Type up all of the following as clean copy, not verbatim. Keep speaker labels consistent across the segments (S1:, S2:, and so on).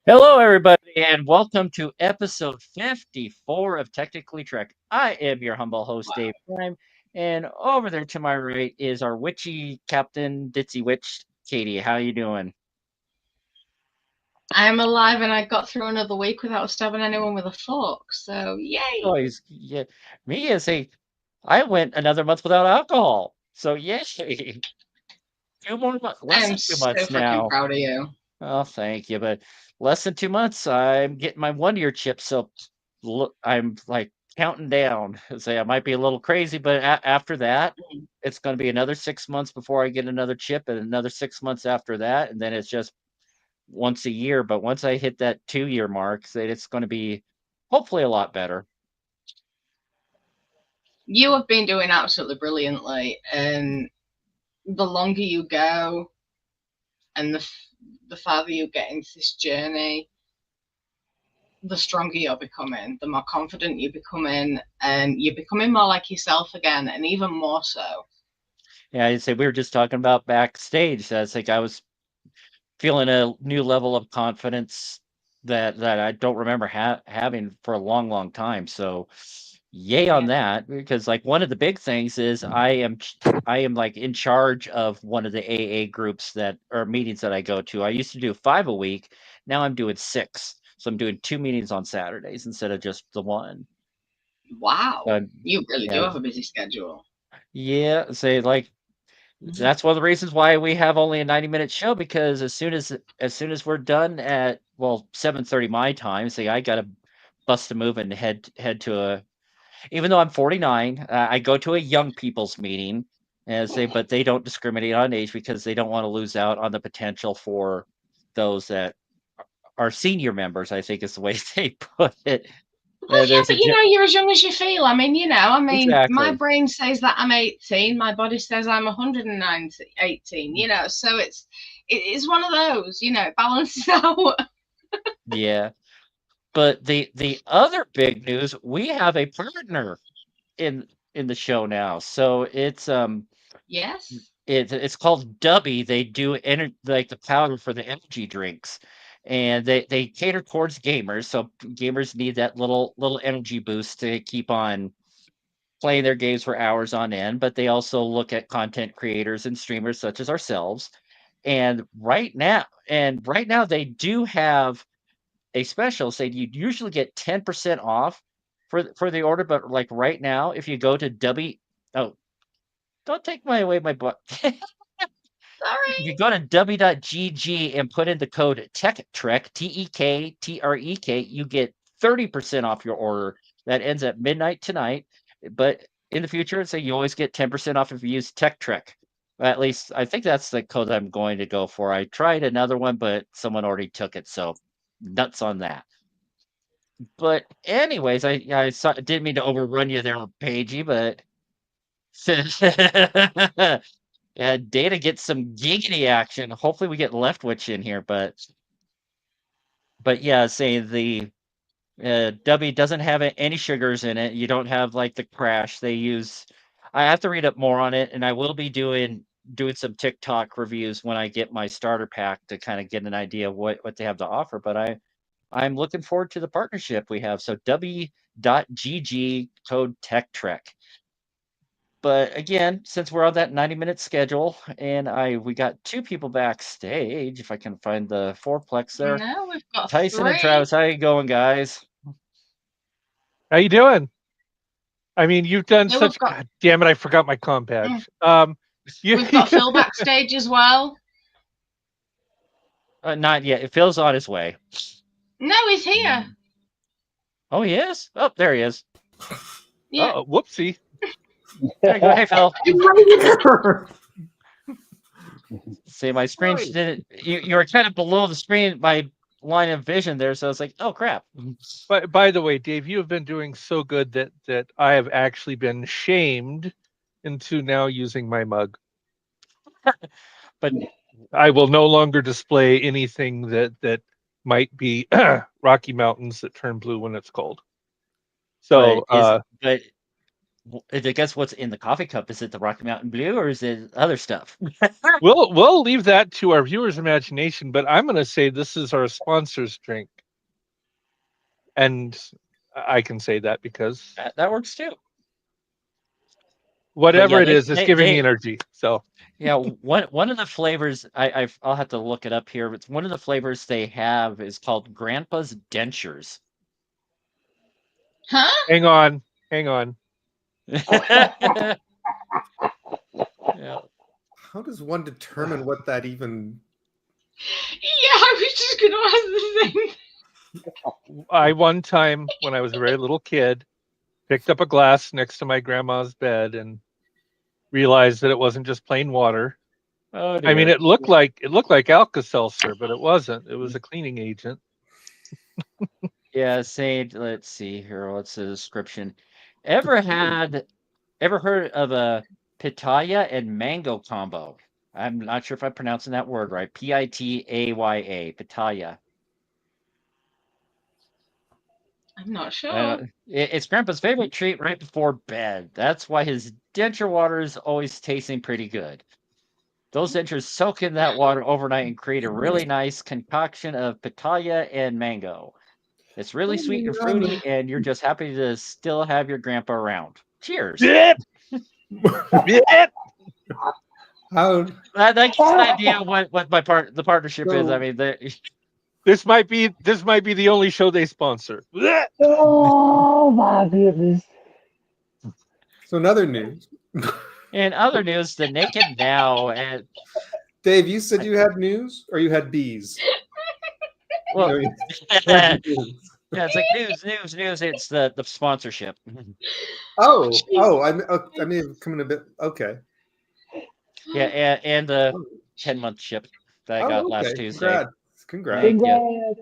S1: Hello, everybody, and welcome to episode 54 of Technically Trek. I am your humble host, Dave Prime, and over there to my right is our witchy captain, Ditzy Witch, Katie. How you doing?
S2: I'm alive and I got through another week without stabbing anyone with a fork, so yay!
S1: Oh, yeah. Me is I went another month without alcohol, so yay! 2 more months, less
S2: I'm
S1: than two
S2: so
S1: months
S2: freaking
S1: now.
S2: proud of you.
S1: Oh, thank you, but less than 2 months. I'm getting my 1 year chip, so look, I'm like counting down. Say I might be a little crazy, but after that,
S2: Mm.
S1: it's going to be another 6 months before I get another chip, and another 6 months after that, and then it's just once a year. But once I hit that 2 year mark, then it's going to be hopefully a lot better.
S2: You have been doing absolutely brilliantly, and the longer you go and the farther you get into this journey, the stronger you're becoming, the more confident you're becoming, and you're becoming more like yourself again, and even more so.
S1: Yeah, I'd say we were just talking about backstage. That's like I was feeling a new level of confidence that I don't remember having for a long, long time. So, yay on
S2: Yeah.
S1: that! Because like one of the big things is I am like in charge of one of the AA groups that or meetings that I go to. I used to do 5 a week. Now I'm doing six. So I'm doing two meetings on Saturdays instead of just the one.
S2: Wow.
S1: But
S2: You really do
S1: yeah,
S2: have a busy schedule.
S1: yeah. Say like
S2: Mhm.
S1: that's one of the reasons why we have only a 90-minute show because as soon as we're done at 7:30 my time, say I gotta bust a move and head to a even though I'm 49, I go to a young people's meeting and say but they don't discriminate on age because they don't want to lose out on the potential for those that are senior members, I think is the way they put it.
S2: Well, yeah,
S1: There's a
S2: but you're as young as you feel. My
S1: exactly.
S2: brain says that I'm 18, my body says I'm 118, so it's one of those, it balances out.
S1: Yeah. But the other big news, we have a partner in in the show now. So
S2: Yes.
S1: it's called Dubby. They do like the powder for the energy drinks. And they cater towards gamers. So gamers need that little energy boost to keep on playing their games for hours on end, but they also look at content creators and streamers such as ourselves. And right now they do have a special. Say you usually get 10% off for the order, but like right now, if you go to W, oh, don't take my away my book. If you
S2: Sorry.
S1: go to w.gg and put in the code TechTrek, TEKTREK, you get 30% off your order. That ends at midnight tonight. But in the future, say you always get 10% off if you use TechTrek. At least I think that's the code I'm going to go for. I tried another one, but someone already took it. So nuts on that. But anyways, didn't mean to overrun you there, Paigey, but Data gets some giggity action. Hopefully we get Leftwich in here, but yeah, say the W doesn't have any sugars in it. You don't have like the crash they use. I have to read up more on it, and I will be doing some TikTok reviews when I get my starter pack to kind of get an idea of what they have to offer. But I'm looking forward to the partnership we have. So W.GG code Tech Trek. But again, since we're on that 90-minute schedule, and we got 2 people backstage, if I can find the fourplex there.
S2: No, we've got
S1: Tyson
S2: 3.
S1: and Travis, how you going, guys?
S3: How you doing? I mean, you've done
S2: Yeah,
S3: such. God damn it! I forgot my comm badge.
S2: We've got Phil backstage as well.
S1: Not yet. Phil's on his way.
S2: No, he's here.
S1: Oh, he is? Oh, there he is.
S2: Yeah.
S3: Oh, whoopsie.
S1: There you go. Hey, Phil.
S4: You're
S1: See, my screen didn't. You were kind of below the screen, my line of vision there, so I was like, oh crap.
S3: But by the way, Dave, you have been doing so good that I have actually been shamed into now using my mug.
S1: But
S3: I will no longer display anything that might be Rocky Mountains that turn blue when it's cold. So,
S1: but I guess what's in the coffee cup? Is it the Rocky Mountain Blue or is it other stuff?
S3: we'll leave that to our viewers' imagination, but I'm going to say this is our sponsor's drink. And I can say that because
S1: that works too.
S3: Whatever it is, it's giving me energy. So
S1: yeah, one of the flavors I'll have to look it up here. But one of the flavors they have is called Grandpa's Dentures.
S2: Huh?
S3: Hang on.
S1: Yeah.
S4: How does one determine what that even?
S2: Yeah, I was just gonna ask the same.
S3: I one time when I was a very little kid picked up a glass next to my grandma's bed and realized that it wasn't just plain water.
S1: Oh,
S3: I mean, it looked like Alka-Seltzer, but it wasn't. It was a cleaning agent.
S1: Yeah, let's see here. What's the description? Ever heard of a pitaya and mango combo? I'm not sure if I'm pronouncing that word right. Pitaya, pitaya.
S2: I'm not sure.
S1: It's Grandpa's favorite treat right before bed. That's why his denture water is always tasting pretty good. Those dentures soak in that water overnight and create a really nice concoction of pitaya and mango. It's really sweet and fruity, and you're just happy to still have your grandpa around. Cheers.
S4: How?
S1: That gives an idea what the partnership is. I mean,
S3: this might be the only show they sponsor.
S5: Oh my goodness!
S4: So another news.
S1: In other news, the Naked Now and
S4: Dave, you said you had news, or you had bees.
S1: Well, yeah, it's like news. It's the sponsorship.
S4: Oh, I may have come in a bit. Okay.
S1: Yeah, and the 10-month ship that I got last Tuesday.
S4: Congrats.
S1: Thank you.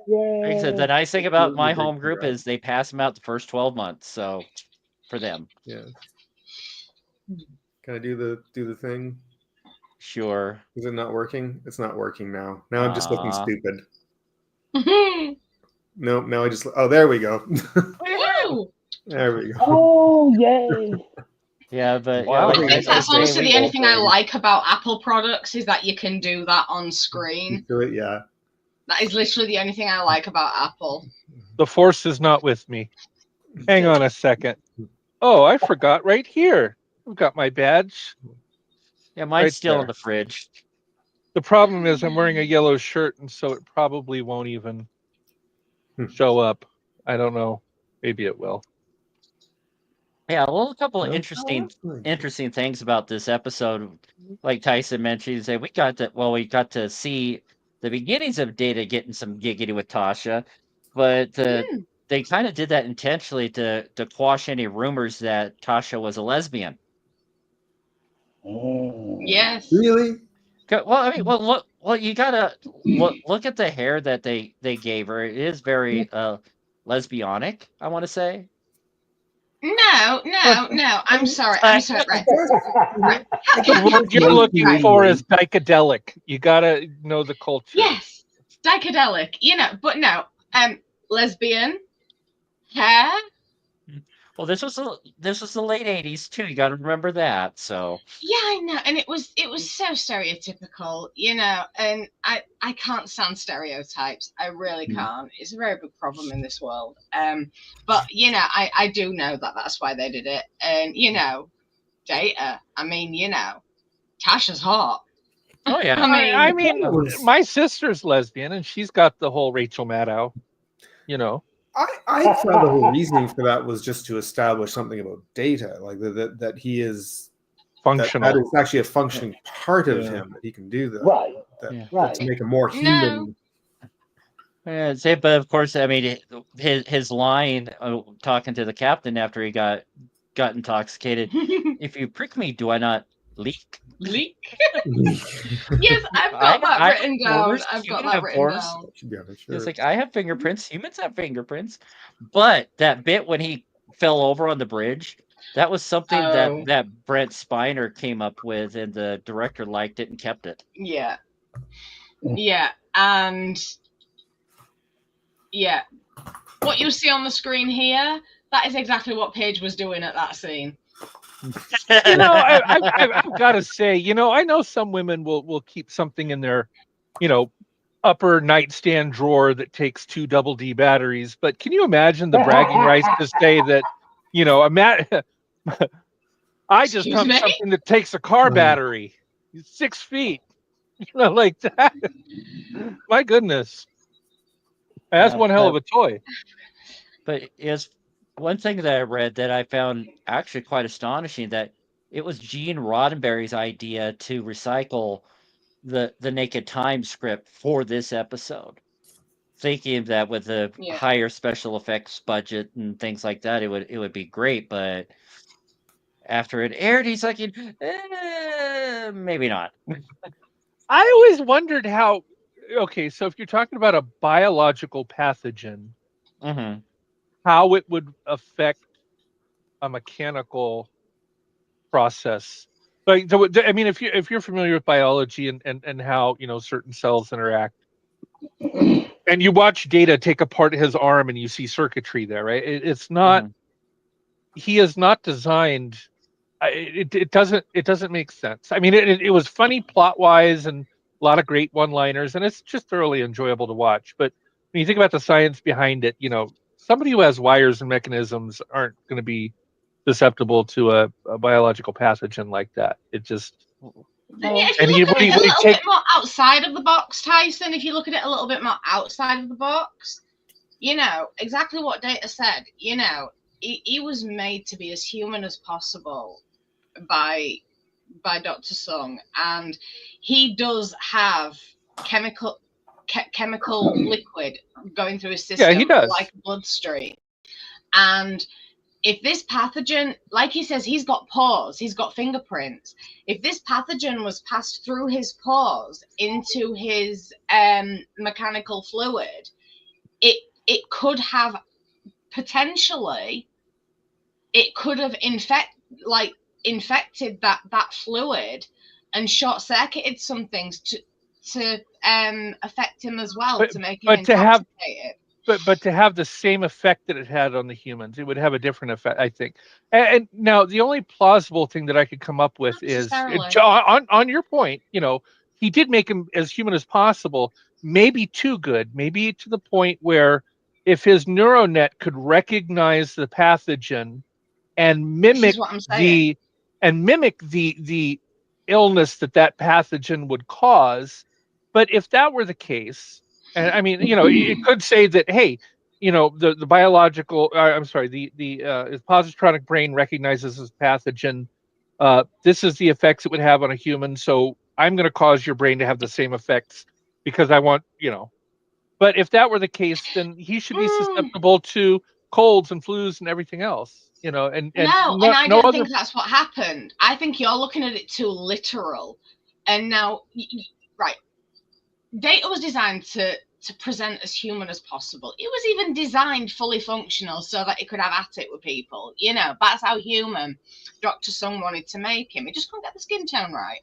S1: Like I said, the nice thing about my home group is they pass them out the first 12 months. So for them.
S4: Yeah. Can I do the thing?
S1: Sure.
S4: Is it not working? It's not working now. Now I'm just looking stupid. No, now I just. Oh, there we go. There we go.
S5: Oh, yay.
S1: Yeah, but
S3: wow.
S2: That's honestly the only thing I like about Apple products is that you can do that on screen.
S4: Do it, yeah.
S2: That is literally the only thing I like about Apple.
S3: The force is not with me. Hang on a second. Oh, I forgot right here. I've got my badge.
S1: Yeah, mine's still in the fridge.
S3: The problem is I'm wearing a yellow shirt, and so it probably won't even show up. I don't know. Maybe it will.
S1: Yeah, well, a couple of interesting things about this episode. Like Tyson mentioned, we got to see the beginnings of Data getting some giggity with Tasha, but they kind of did that intentionally to quash any rumors that Tasha was a lesbian.
S2: Yes.
S4: Really?
S1: Well, I mean, you gotta look at the hair that they gave her. It is very lesbianic, I want to say.
S2: No. I'm sorry. Right.
S3: The word you're looking for is psychedelic. You gotta know the culture.
S2: Yes, psychedelic. But no. Lesbian, hair.
S1: Well, this was the late '80s too. You got to remember that. So
S2: Yeah, I know, and it was so stereotypical, and I can't stand stereotypes. I really can't. It's a very big problem in this world. But I do know that that's why they did it, and Data. I mean, Tasha's hot.
S1: oh yeah.
S3: I mean, my sister's lesbian, and she's got the whole Rachel Maddow.
S4: I thought the whole reasoning for that was just to establish something about Data, like that he is
S3: functional.
S4: That is actually a functioning part of him, that he can do that.
S5: Right.
S4: That to make him more human.
S1: Yeah, but of course, I mean, his line talking to the captain after he got intoxicated. If you prick me, do I not leak?
S2: Leak? Yes, I've got that written down. I've got that written down.
S1: It's like, I have fingerprints. Humans have fingerprints. But that bit when he fell over on the bridge, that was something that Brent Spiner came up with, and the director liked it and kept it.
S2: Yeah. Yeah, and yeah, what you see on the screen here, that is exactly what Paige was doing at that scene.
S3: I've got to say, I know some women will keep something in their, upper nightstand drawer that takes 2 double D batteries. But can you imagine the bragging rights to say that, I just have something that takes a car battery, 6 feet, like that. My goodness, that's one hell of a toy.
S1: But is one thing that I read that I found actually quite astonishing, that it was Gene Roddenberry's idea to recycle the Naked Time script for this episode, thinking that with a higher special effects budget and things like that, it would be great. But after it aired, he's like, maybe not.
S3: I always wondered how. Okay, so if you're talking about a biological pathogen, how it would affect a mechanical process. Like, I mean, if you're familiar with biology and how certain cells interact, and you watch Data take apart his arm and you see circuitry there, right? It's not. He is not designed. It doesn't make sense. I mean, it was funny plot wise and a lot of great one-liners, and it's just thoroughly enjoyable to watch. But when you think about the science behind it, somebody who has wires and mechanisms aren't going to be susceptible to a biological pathogen like that. It just.
S2: If you look at it a little bit more outside of the box, Tyson, if you look at it a little bit more outside of the box, exactly what Data said, he was made to be as human as possible by Dr. Sung, and he does have chemical liquid going through his system,
S3: he does,
S2: like bloodstream. And if this pathogen, like he says, he's got pores, he's got fingerprints. If this pathogen was passed through his pores into his mechanical fluid, it could have potentially, it could have infected that fluid and short-circuited some things to affect him as well, to make him intoxicated.
S3: But to have the same effect that it had on the humans, it would have a different effect, I think. And now the only plausible thing that I could come up with is, on your point, he did make him as human as possible, maybe too good, maybe to the point where if his neuronet could recognize the pathogen and mimic the illness that pathogen would cause. But if that were the case, and I mean, it could say that, hey, the biological, the positronic brain recognizes this pathogen. This is the effects it would have on a human. So I'm going to cause your brain to have the same effects because I want, But if that were the case, then he should be susceptible to colds and flus and everything else, and
S2: I don't think that's what happened. I think you're looking at it too literal. And now, right, Data was designed to to present as human as possible. It was even designed fully functional so that it could have at it with people. You know, that's how human Dr. Sung wanted to make him. He just couldn't get the skin tone right.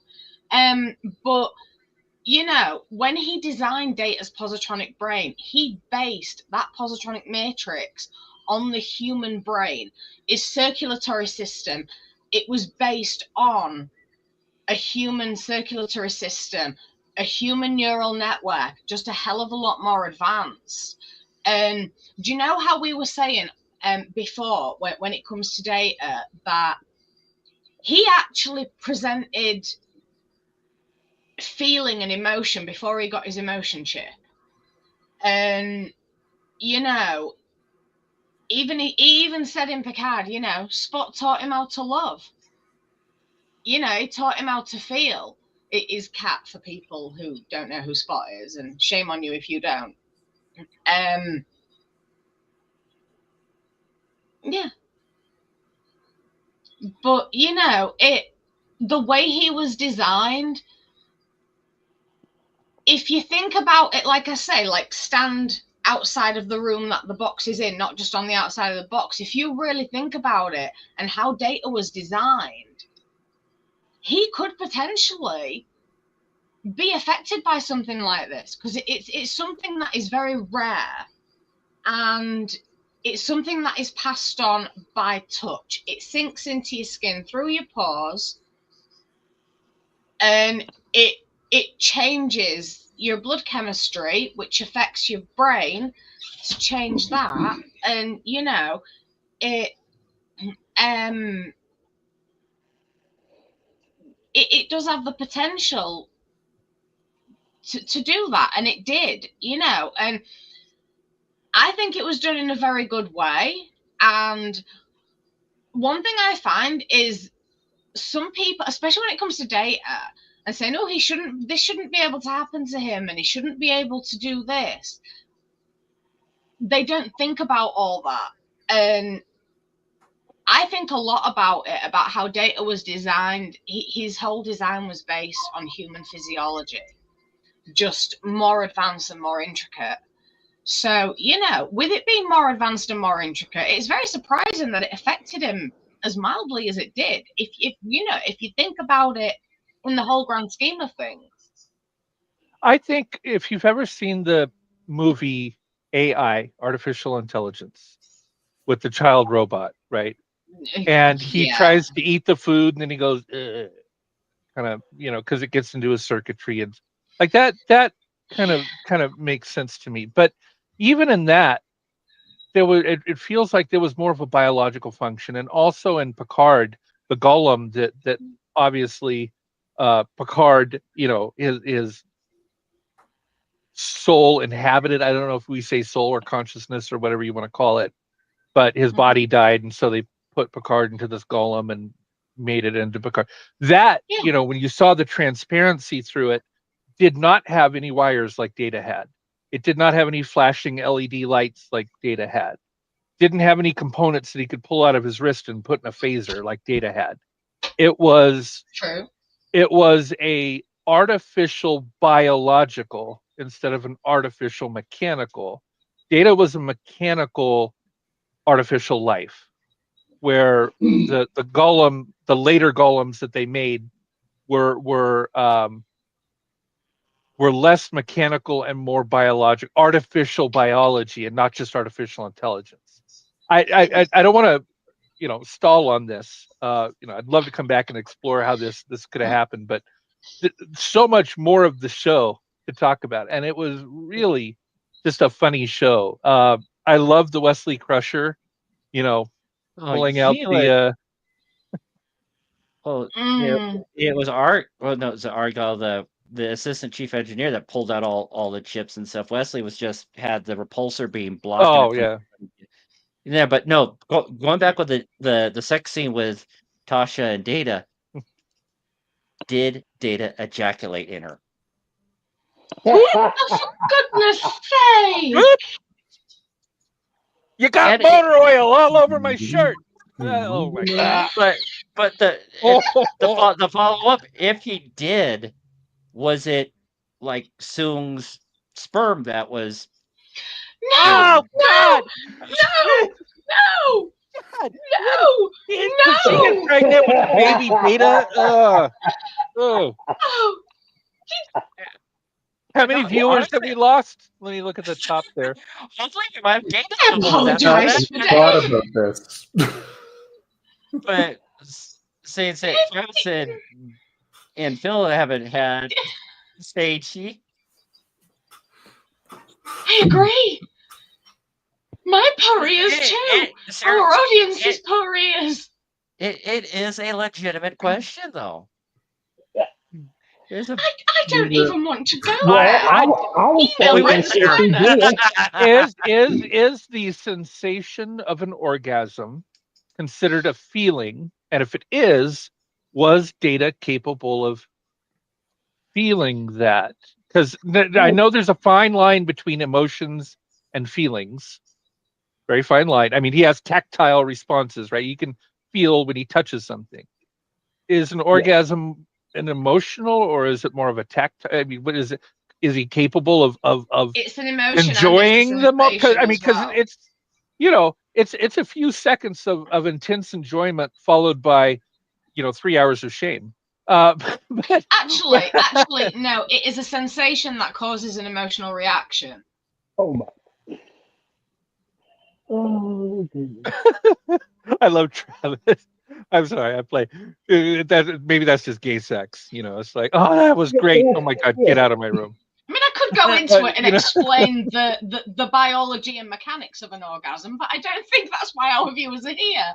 S2: But you know, when he designed Data's positronic brain, he based that positronic matrix on the human brain. His circulatory system, it was based on a human circulatory system, a human neural network, just a hell of a lot more advanced. And do you know how we were saying before, when it comes to Data, that he actually presented feeling and emotion before he got his emotion chip? And you know, he even said in Picard, you know, Spot taught him how to love. You know, he taught him how to feel. It is Cat for people who don't know who Spot is, and shame on you if you don't. Yeah. But you know, the way he was designed, if you think about it, like I say, like stand outside of the room that the box is in, not just on the outside of the box. If you really think about it and how Data was designed, he could potentially be affected by something like this, because it's something that is very rare, and it's something that is passed on by touch. It sinks into your skin through your pores, and it changes your blood chemistry, which affects your brain to change that. And you know, it does have the potential to do that, and it did, you know. And I think it was done in a very good way. And one thing I find is some people, especially when it comes to Data, and saying, "Oh, this shouldn't be able to happen to him, and he shouldn't be able to do this." They don't think about all that. And I think a lot about it, about how Data was designed. His whole design was based on human physiology, just more advanced and more intricate. So, you know, with it being more advanced and more intricate, it's very surprising that it affected him as mildly as it did. If you think about it in the whole grand scheme of things.
S3: I think if you've ever seen the movie AI, Artificial Intelligence, with the child robot, right? And he tries to eat the food, and then he goes, kind of, you know, because it gets into his circuitry, and like that kind of makes sense to me. But even in that, there was it feels like there was more of a biological function. And also in Picard, the golem that obviously Picard, you know, is soul inhabited. I don't know if we say soul or consciousness or whatever you want to call it, but his body died, and so they put Picard into this golem and made it into Picard. That, you know, when you saw the transparency through it, did not have any wires like Data had. It did not have any flashing LED lights like Data had. Didn't have any components that he could pull out of his wrist and put in a phaser like Data had. It was
S2: true.
S3: It was a artificial biological instead of an artificial mechanical. Data was a mechanical artificial life, where the golem, the later golems that they made were less mechanical and more biological, artificial biology, and not just artificial intelligence. I don't want to, you know, stall on this. You know, I'd love to come back and explore how this could have happened, but so much more of the show to talk about, and it was really just a funny show. I love the Wesley Crusher, you know, pulling out the.
S1: It was Art. Well, no, it was Argyle, the assistant chief engineer, that pulled out all the chips and stuff. Wesley was just had the repulsor beam blocking.
S3: Oh yeah.
S1: Yeah, but no. Going back with the sex scene with Tasha and Data. Did Data ejaculate in her?
S2: Oh, for goodness sake!
S3: You got motor oil all over my shirt. Oh my god!
S1: But the follow up, if he did, was it like Sung's sperm that was.
S2: No!
S3: God!
S2: No! No!
S3: God!
S2: No!
S3: Does she get pregnant with baby Data? Oh.
S2: Oh,
S3: How many
S1: No,
S3: viewers have
S1: honestly,
S3: we lost? Let me look at the top there.
S1: hopefully you might have gained a
S2: I
S1: couple of that.
S2: apologize for
S4: thought
S2: that.
S4: about this.
S1: But since Travis and Phil haven't had stagey.
S2: I agree. My pariahs too. Our audience's pariahs.
S1: It is a legitimate question, though. There's a
S2: I don't even want to know.
S5: Well, I would say
S2: Email
S5: if he did,
S3: Is the sensation of an orgasm considered a feeling? And if it is, was Data capable of feeling that? Because I know there's a fine line between emotions and feelings. Very fine line. I mean, he has tactile responses, right? You can feel when he touches something. Is an orgasm an emotional, or is it more of a tactile? I mean, what is it? Is he capable of
S2: It's an emotion
S3: enjoying
S2: and
S3: the moment? I mean, because
S2: well.
S3: it's a few seconds of intense enjoyment followed by 3 hours of shame. But,
S2: Actually, no. It is a sensation that causes an emotional reaction.
S5: oh my. Oh, goodness.
S3: I love Travis. I'm sorry, I play. Maybe that's just gay sex. It's like, oh, that was great. Oh my God, get out of my room.
S2: I mean, I could go into it and explain the biology and mechanics of an orgasm, but I don't think that's why our viewers are here.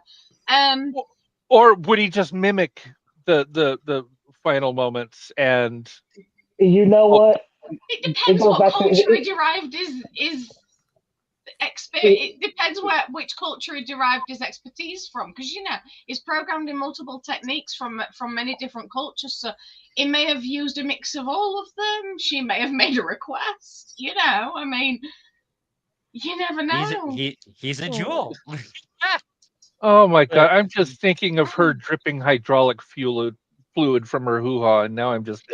S3: Or would he just mimic the final moments and?
S5: You know what?
S2: It depends what culture he derived is. It depends which culture he derived his expertise from, because he's programmed in multiple techniques from many different cultures. So he may have used a mix of all of them. She may have made a request. I mean, you never know.
S1: He's a jewel.
S3: Oh my God! I'm just thinking of her dripping hydraulic fluid from her hoo-ha, and now I'm just.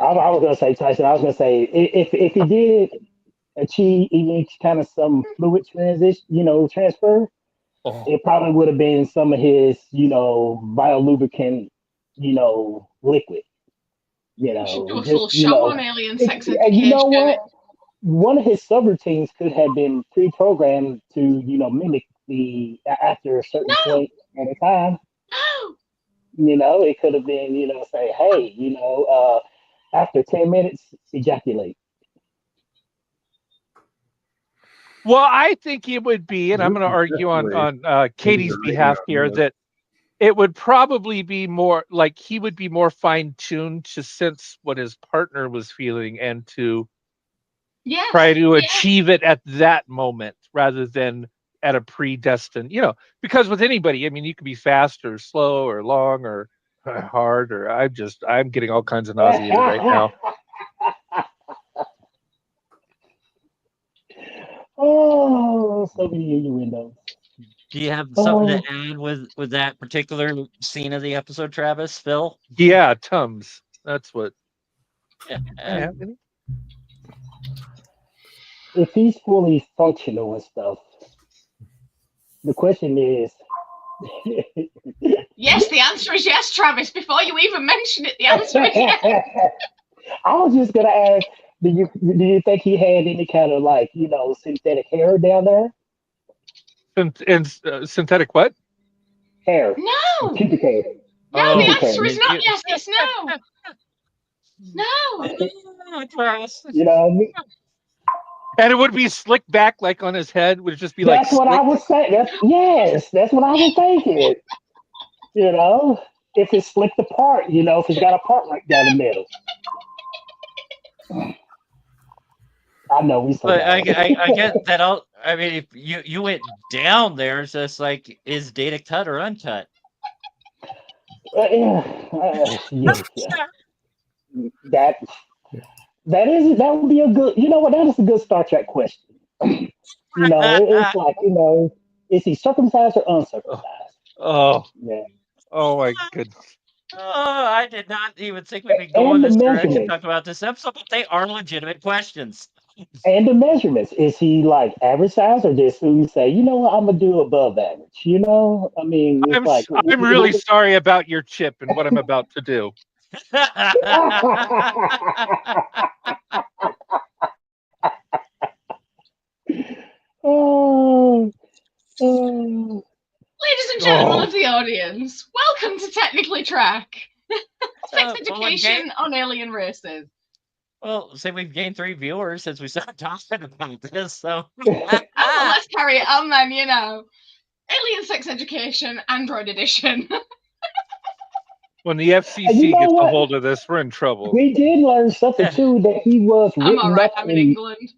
S5: I was gonna say, Tyson. I was gonna say if he did achieve even kind of some fluid transition, transfer, it probably would have been some of his, biolubricant, liquid.
S2: You should do a full show on alien sex education.
S5: And you know what? One of his subroutines could have been pre-programmed to, mimic after a certain point at a time.
S2: No.
S5: It could have been, say, hey, after 10 minutes, ejaculate.
S3: Well, I think it would be, and I'm going to argue on Katie's behalf here, that it would probably be more like he would be more fine-tuned to sense what his partner was feeling and to try to achieve it at that moment rather than at a predestined, because with anybody, I mean, you can be fast or slow or long or hard, or I'm getting all kinds of nauseated right now.
S5: Oh, so many innuendos.
S1: Do you have something to add with that particular scene of the episode, Travis, Phil?
S3: Yeah, Tums. That's what.
S1: Yeah.
S5: If he's fully functional and stuff, the question is.
S2: Yes, the answer is yes, Travis. Before you even mention it, the answer is yes.
S5: I was just gonna ask, do you think he had any kind of synthetic hair down there?
S3: Synthetic what?
S5: Hair.
S2: No.
S5: Pubic hair.
S2: No, the answer is not yes. It's no. No.
S5: You know what I mean?
S3: And it would be slicked back like on his head. Would it just be
S5: that's
S3: like?
S5: What I was saying. That's what I was thinking. If it's slicked apart, if it's got a part right down the middle. I know we.
S1: But I get that. I mean, if you went down there, it's just like, is Data cut or uncut?
S5: Yeah. That would be a good. You know what? That is a good Star Trek question. It's like is he circumcised or uncircumcised?
S3: Oh.
S5: Yeah.
S3: Oh my goodness.
S1: I did not even think we'd be
S5: And
S1: going
S5: the
S1: this direction
S5: measurements.
S1: talking about this episode, but they are legitimate questions.
S5: And the measurements. Is he like average size, or just who you say, you know what, I'm gonna do above average? You know, I mean, it's like
S3: I'm really sorry about your chip and what I'm about to do.
S5: oh,
S2: Ladies and gentlemen of the audience, welcome to Technically Track. Sex education on alien races.
S1: Well, say we've gained 3 viewers since we started talking about this, so.
S2: Well, let's carry it on then, you know. Alien sex education, Android edition.
S3: When the FCC gets a hold of this, we're in trouble.
S5: We did learn something too, that he was written
S2: I'm all right.
S5: up
S2: I'm in England.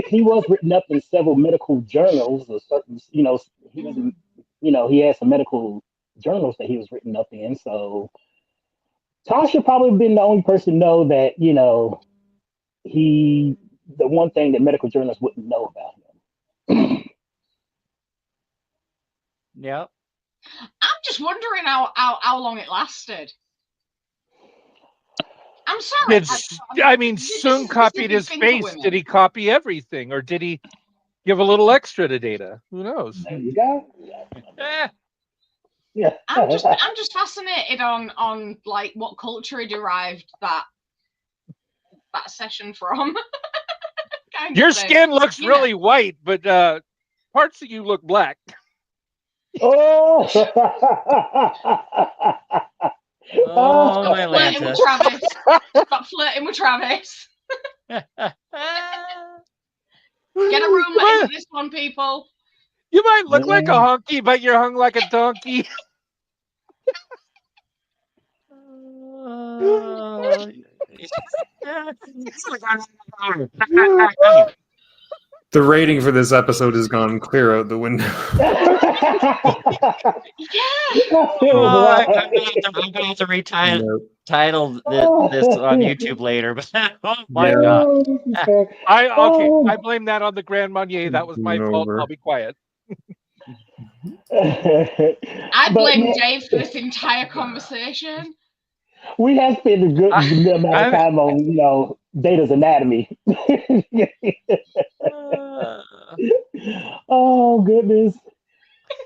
S5: He was written up in several medical journals, or certain, he was, he had some medical journals that he was written up in. So Tasha probably been the only person to know that, the one thing that medical journalists wouldn't know about him.
S1: Yep.
S2: I'm just wondering how long it lasted. I'm sorry.
S3: Sung copied his face. Did he copy everything, or did he give a little extra to Data? Who knows?
S5: There you go. Yeah.
S2: I'm just fascinated on like what culture he derived that session from.
S3: Your skin looks really white, but parts of you look black.
S5: Oh.
S1: Oh, my
S2: flirting with Travis. Stop flirting with Travis. Get a room that isn't this one, people.
S3: You might look like a honky, but you're hung like a donkey.
S4: The rating for this episode has gone clear out the window.
S1: I'm going to have to retitle this on YouTube later. But oh my god!
S3: I blame that on the Grand Marnier. That was my fault. I'll be quiet.
S2: I blame Dave for this entire conversation.
S5: We have spent a good amount of time on, Data's anatomy. Oh goodness!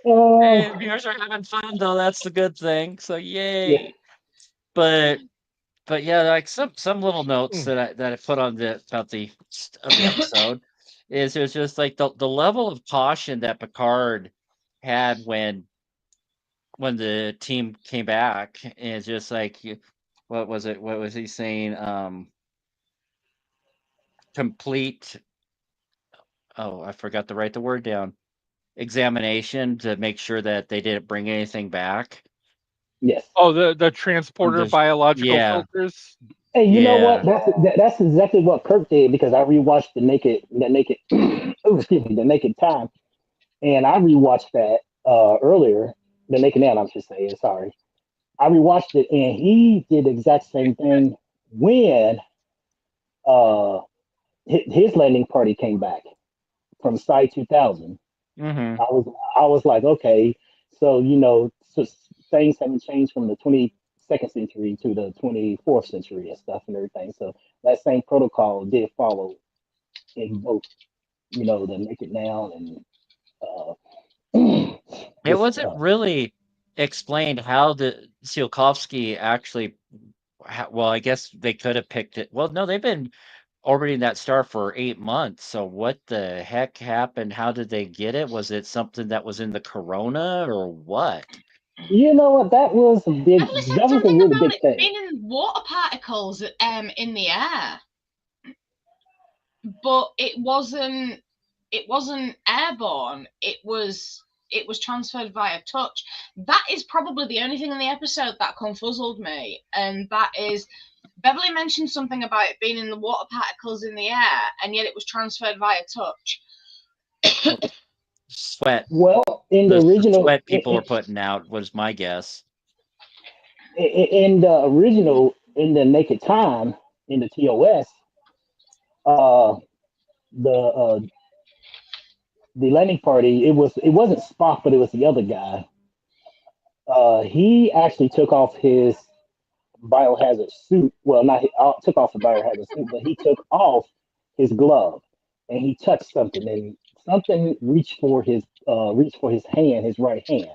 S1: Hey, viewers are having fun though. That's the good thing. So yay! Yeah. But yeah, like some little notes that I put on about the episode is there's just like the level of caution that Picard had when the team came back, and it's just like, what was it? What was he saying? Complete. Oh, I forgot to write the word down. Examination to make sure that they didn't bring anything back.
S5: Yes.
S3: Oh, the transporter biological filters.
S5: Hey, you know what? That's exactly what Kirk did, because I rewatched the Naked The Naked Time, and I rewatched that earlier. The Naked Man, I should say. Sorry, I rewatched it, and he did the exact same thing when his landing party came back from Site 2000.
S1: Mm-hmm.
S5: I was like, okay, so so things haven't changed from the 22nd century to the 24th century and stuff and everything. So that same protocol did follow in both, the Naked Now and.
S1: It wasn't really explained how the Tsiolkovsky actually. Well, I guess they could have picked it. Well, no, they've been orbiting that star for 8 months. So what the heck happened? How did they get it? Was it something that was in the corona or what?
S5: You know what? That was a really big thing.
S2: Being in water particles in the air, but it wasn't airborne. It was transferred via touch. That is probably the only thing in the episode that confuzzled me, and that is Beverly mentioned something about it being in the water particles in the air, and yet it was transferred via touch.
S1: Sweat.
S5: Well, in the original,
S1: sweat people were putting out was my guess.
S5: In the original, in the Naked Time, in the TOS, the landing party, it wasn't Spock, but it was the other guy. He actually took off his biohazard suit. Well, not took off the biohazard suit, but he took off his glove and he touched something, and something reached for his hand, his right hand.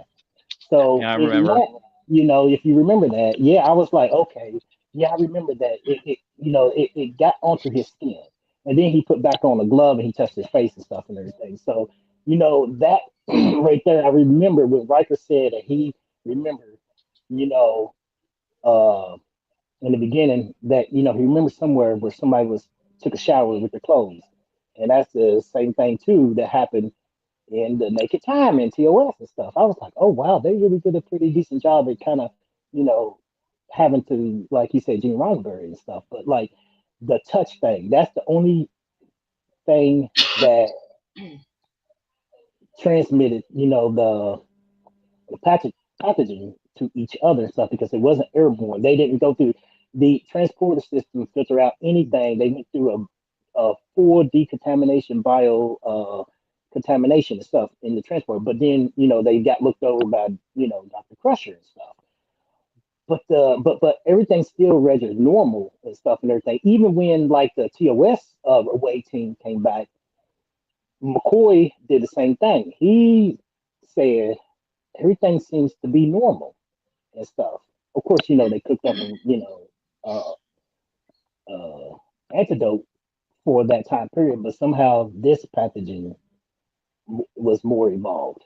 S5: So
S1: Yeah, I
S5: in
S1: remember.
S5: that, if you remember that, yeah, I was like, okay, yeah, I remember that. It got onto his skin, and then he put back on the glove and he touched his face and stuff and everything. So that right there, I remember when Riker said that he remembered, you know, uh, in the beginning that he remembers somewhere where somebody was took a shower with their clothes, and that's the same thing too that happened in the Naked Time and TOS and stuff. I was like, oh wow, they really did a pretty decent job at kind of, you know, having to, like you said, Gene Roddenberry and stuff. But like the touch thing, that's the only thing that transmitted, the pathogen to each other and stuff because it wasn't airborne. They didn't go through the transporter system, filter out anything. They went through a full decontamination, contamination and stuff in the transport. But then, they got looked over by, Dr. Crusher and stuff. But everything still registered normal and stuff and everything. Even when like the TOS away team came back, McCoy did the same thing. He said everything seems to be normal and stuff. Of course, they cooked up a uh, antidote for that time period, but somehow this pathogen was more evolved.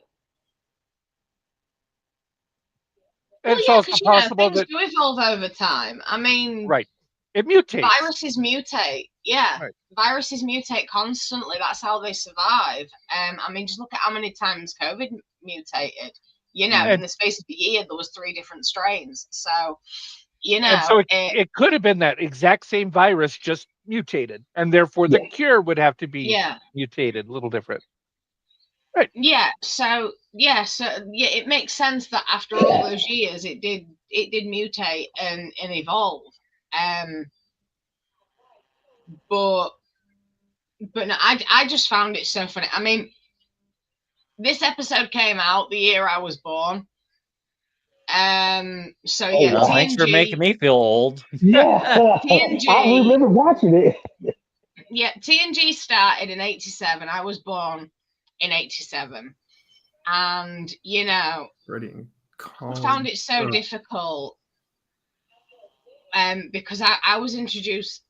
S3: And
S2: Well,
S3: it's
S2: yeah,
S3: also
S2: because
S3: possible
S2: things
S3: that
S2: do evolve over time. I mean,
S3: right, it mutates.
S2: viruses mutate. Yeah,
S3: Right.
S2: viruses mutate constantly. That's how they survive. I mean, just look at how many times COVID mutated. In the space of a year, there was 3 different strains. So,
S3: and so it could have been that exact same virus just mutated, and therefore the cure would have to be mutated, a little different. Right.
S2: Yeah. So it makes sense that after all those years, it did mutate and evolve. But no, I just found it so funny. I mean, this episode came out the year I was born. So yeah,
S1: well, thanks for making me feel old.
S5: Yeah,
S2: TNG,
S5: I remember watching it.
S2: Yeah, TNG started in '87. I was born in '87, and I found it so difficult. Because I was introduced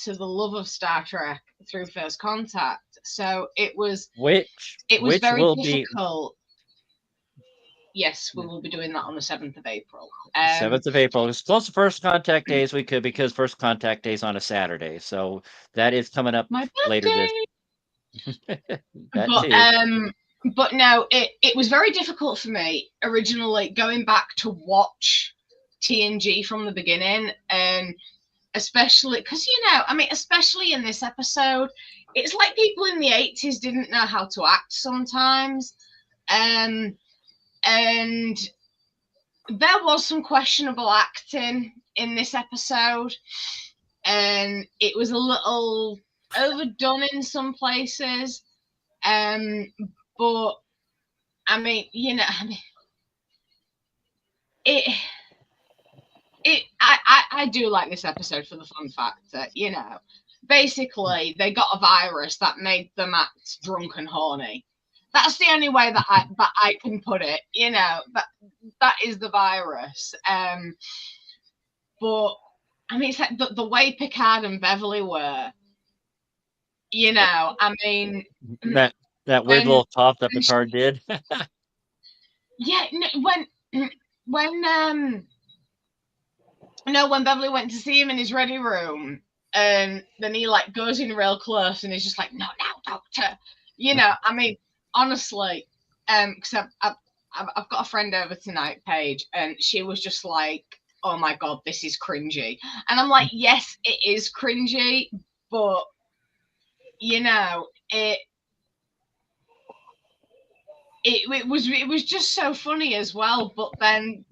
S2: to the love of Star Trek through First Contact, so it was very difficult. Yes, we will be doing that on the 7th of April.
S1: 7th of April. As close to First Contact Day as we could because First Contact Day is on a Saturday. So that is coming up later this.
S2: But no, it was very difficult for me originally going back to watch TNG from the beginning, and especially because especially in this episode, it's like people in the 80s didn't know how to act sometimes, and there was some questionable acting in this episode, and it was a little overdone in some places. But I mean, I do like this episode for the fun factor. Basically they got a virus that made them act drunk and horny. That's the only way that I can put it. That is the virus. But I mean, it's like the way Picard and Beverly were. I mean,
S1: that weird little cough that Picard did.
S2: Yeah, when Beverly went to see him in his ready room, and then he like goes in real close and he's just like, "No, doctor." I mean, honestly, because I've got a friend over tonight, Paige, and she was just like, "Oh my god, this is cringy," and I'm like, "Yes, it is cringy, but it was just so funny as well." But then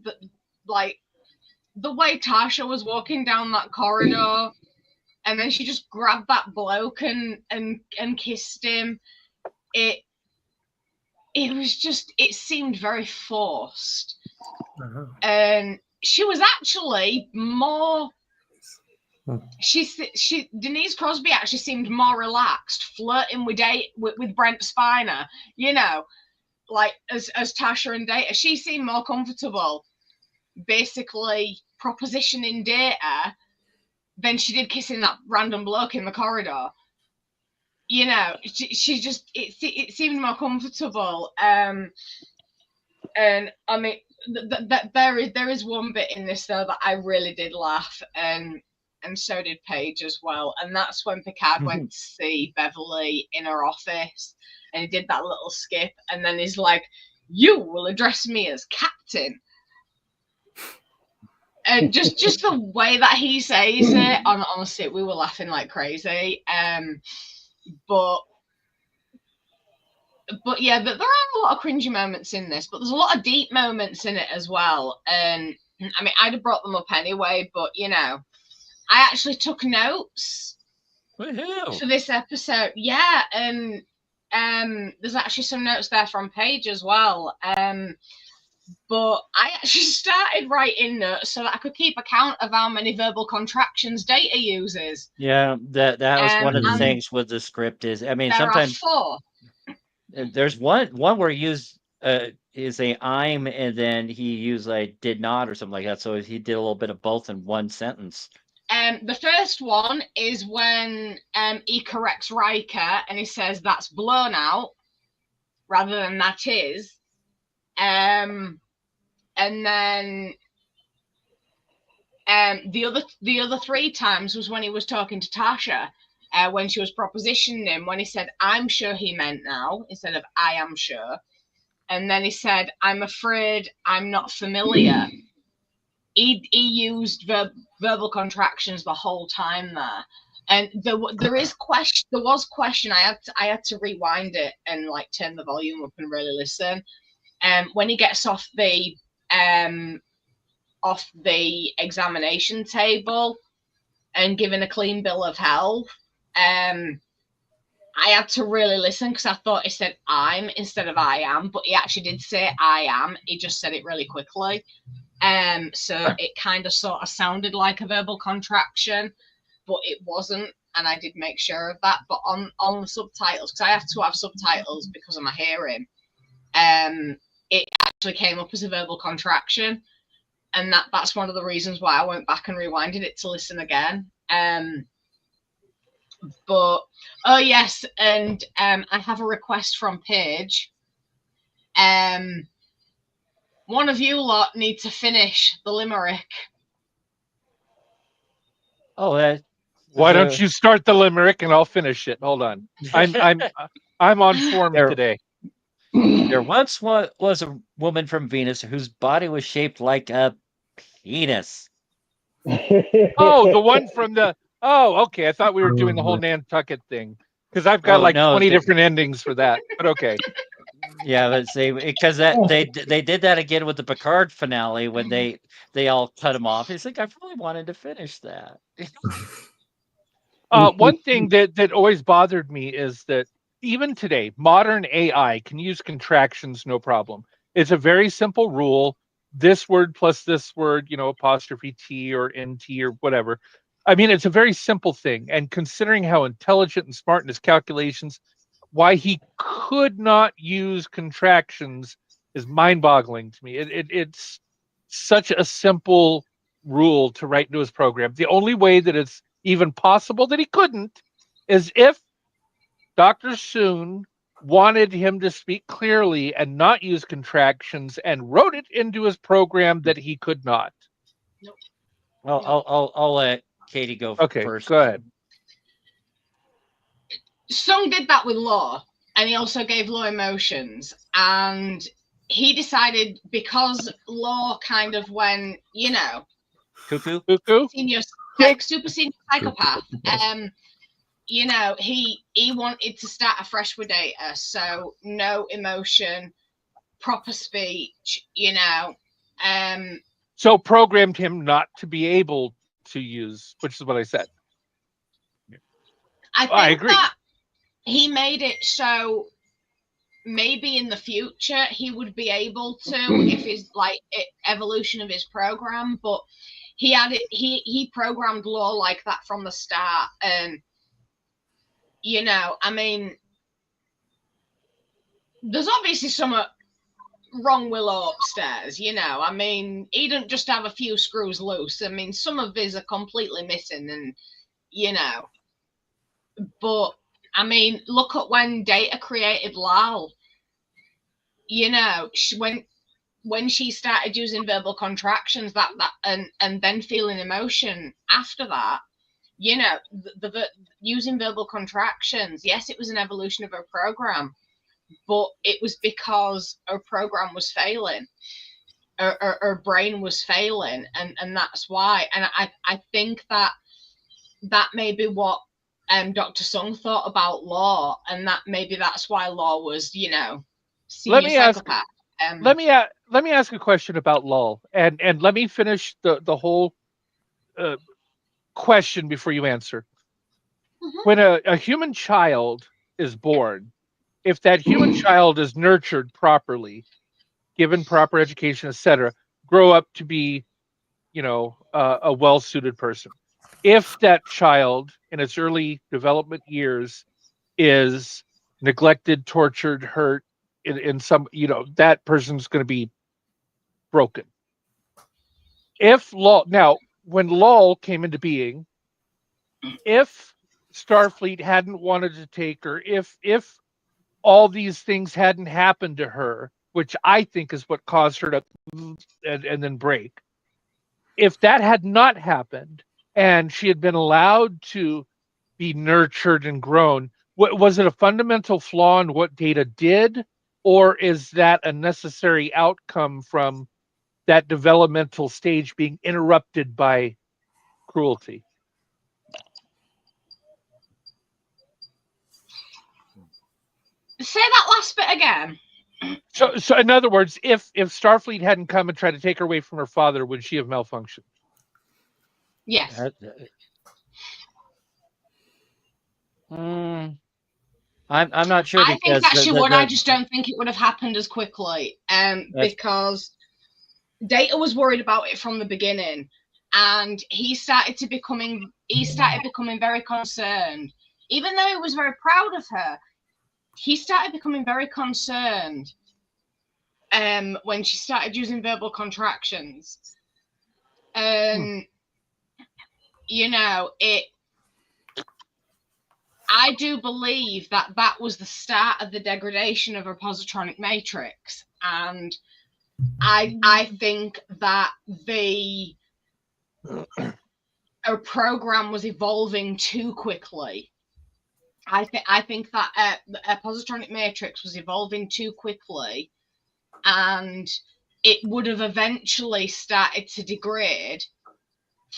S2: the way Tasha was walking down that corridor, and then she just grabbed that bloke and kissed him. It was just, it seemed very forced. And she was actually more. Denise Crosby actually seemed more relaxed, flirting with Brent Spiner, you know, like as Tasha and Data. She seemed more comfortable, basically propositioning Data than she did kissing that random bloke in the corridor. You know, she just it seemed more comfortable. And I mean, there is one bit in this though that I really did laugh, and so did Paige as well. And that's when Picard went to see Beverly in her office, and he did that little skip, and then he's like, "You will address me as Captain." And just the way that he says it, honestly, we were laughing like crazy. But yeah, there are a lot of cringy moments in this, but there's a lot of deep moments in it as well. And I mean, I'd have brought them up anyway, but you know, I actually took notes for this episode. Yeah, and there's actually some notes there from Paige as well. But I actually started writing notes so that I could keep account of how many verbal contractions Data uses.
S1: Yeah, that was one of the things with the script is, I mean, sometimes
S2: there are 4.
S1: There's one where he used is a I'm and then he used like did not or something like that. So he did a little bit of both in one sentence.
S2: The first one is when he corrects Riker and he says that's blown out rather than that is. And then the other 3 times was when he was talking to Tasha, when she was propositioning him, when he said I'm sure he meant now instead of I am sure. And then he said, I'm afraid I'm not familiar. He used verbal contractions the whole time there. And there was question. I had to rewind it and like turn the volume up and really listen. When he gets off the examination table and given a clean bill of health, I had to really listen because I thought he said I'm instead of I am, but he actually did say I am. He just said it really quickly. So it kind of sort of sounded like a verbal contraction, but it wasn't. And I did make sure of that. But on the subtitles, because I have to have subtitles because of my hearing, it actually came up as a verbal contraction. And that's one of the reasons why I went back and rewinded it to listen again. But oh yes, and I have a request from Paige. One of you lot need to finish the limerick.
S1: Oh,
S3: why don't you start the limerick and I'll finish it? Hold on, I'm on form today.
S1: There once was a woman from Venus whose body was shaped like a penis.
S3: Oh, the one from the. Oh, okay. I thought we were doing the whole Nantucket thing because I've got 20 different endings for that. But okay.
S1: Yeah, but see, because they did that again with the Picard finale when they all cut him off. He's like, I really wanted to finish that.
S3: One thing that always bothered me is that even today, modern AI can use contractions no problem. It's a very simple rule. This word plus this word, apostrophe T or NT or whatever. I mean, it's a very simple thing. And considering how intelligent and smart in his calculations, why he could not use contractions is mind-boggling to me. It's such a simple rule to write into his program. The only way that it's even possible that he couldn't is if Dr. Soon wanted him to speak clearly and not use contractions and wrote it into his program that he could not.
S2: Nope.
S1: Well, I'll let Katie go first.
S3: Go ahead.
S2: Sung did that with Law, and he also gave Law emotions. And he decided because Law kind of went,
S1: cuckoo,
S2: senior, super senior psychopath. He wanted to start afresh with Data, so no emotion, proper speech.
S3: So programmed him not to be able to use, which is what I said.
S2: I agree. That he made it so maybe in the future he would be able to, if his like evolution of his program, but he programmed law like that from the start. And I mean, there's obviously some wrong with law upstairs. I mean, he didn't just have a few screws loose. I mean, some of his are completely missing, and but I mean, look at when Data created Lal. When she started using verbal contractions, that and then feeling emotion after that, the using verbal contractions. Yes, it was an evolution of her program, but it was because her program was failing. Her brain was failing, and that's why. And I think that may be what Dr. Sung thought about Law, and that maybe that's why Law was, senior psychopath.
S3: Let me ask a question about Lul, and let me finish the whole question before you answer. Mm-hmm. When a human child is born, if that human child is nurtured properly, given proper education, etc., grow up to be, a well-suited person. If that child in its early development years is neglected, tortured, hurt in some, that person's going to be broken. If Lul, now, when Lul came into being, if Starfleet hadn't wanted to take her, if all these things hadn't happened to her, which I think is what caused her to and then break, if that had not happened and she had been allowed to be nurtured and grown, was it a fundamental flaw in what Data did, or is that a necessary outcome from that developmental stage being interrupted by cruelty?
S2: Say that last bit again.
S3: So in other words, if Starfleet hadn't come and tried to take her away from her father, would she have malfunctioned?
S2: Yes.
S1: I'm not sure.
S2: I think that she would. I just don't think it would have happened as quickly. Because Data was worried about it from the beginning, and he started becoming very concerned. Even though he was very proud of her, he started becoming very concerned when she started using verbal contractions. And I do believe that was the start of the degradation of her positronic matrix, and I think that her program was evolving too quickly. I think that a positronic matrix was evolving too quickly, and it would have eventually started to degrade.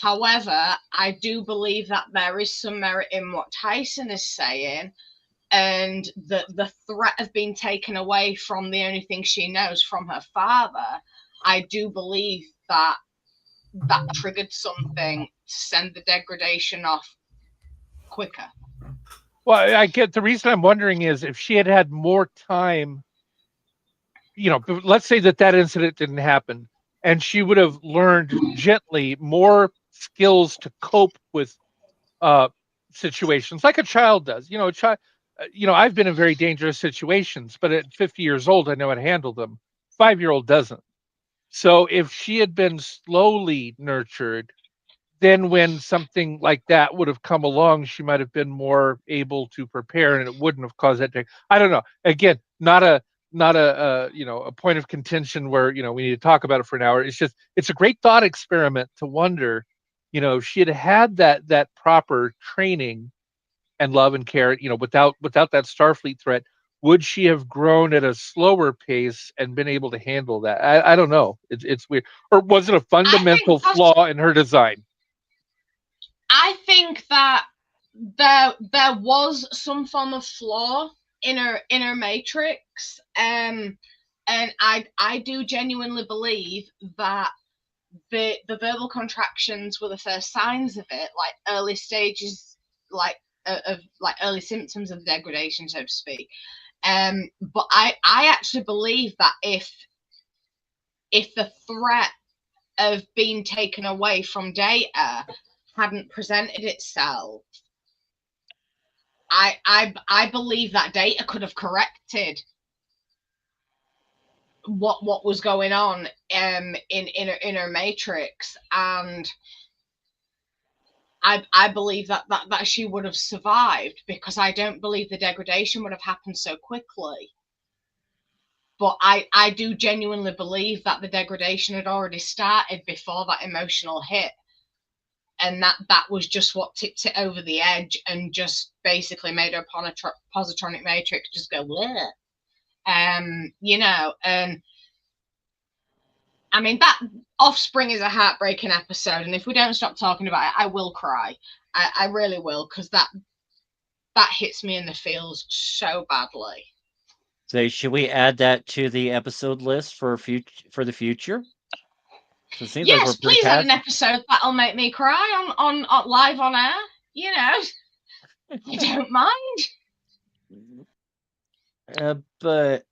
S2: However, I do believe that there is some merit in what Tyson is saying, and the threat of being taken away from the only thing she knows from her father. I do believe that triggered something to send the degradation off quicker.
S3: Well, I get the reason I'm wondering is if she had had more time, let's say that incident didn't happen, and she would have learned gently more skills to cope with situations like a child does. I've been in very dangerous situations, but at 50 years old, I know how to handle them. 5-year-old doesn't. So if she had been slowly nurtured, then when something like that would have come along, she might have been more able to prepare, and it wouldn't have caused that. I don't know. Again, not a point of contention where we need to talk about it for an hour. It's a great thought experiment to wonder, if she had that proper training and love and care, without that Starfleet threat, would she have grown at a slower pace and been able to handle that? I don't know. It's weird. Or was it a fundamental flaw in her design?
S2: I think that there was some form of flaw in her matrix, and I do genuinely believe that the verbal contractions were the first signs of it, like early stages, of early symptoms of degradation, so to speak. But I actually believe that if the threat of being taken away from Data hadn't presented itself, I believe that Data could have corrected what was going on in her matrix, and I believe that she would have survived, because I don't believe the degradation would have happened so quickly. But I do genuinely believe that the degradation had already started before that emotional hit, and that was just what tipped it over the edge and just basically made her positronic matrix just go bleh. You know, and I mean, that Offspring is a heartbreaking episode, and if we don't stop talking about it, I will cry. I really will, because that hits me in the feels so badly.
S1: So should we add that to the episode list for the future? So it seems
S2: Yes,
S1: like we're
S2: please add an episode that'll make me cry on live on air. You know, I don't mind.
S1: But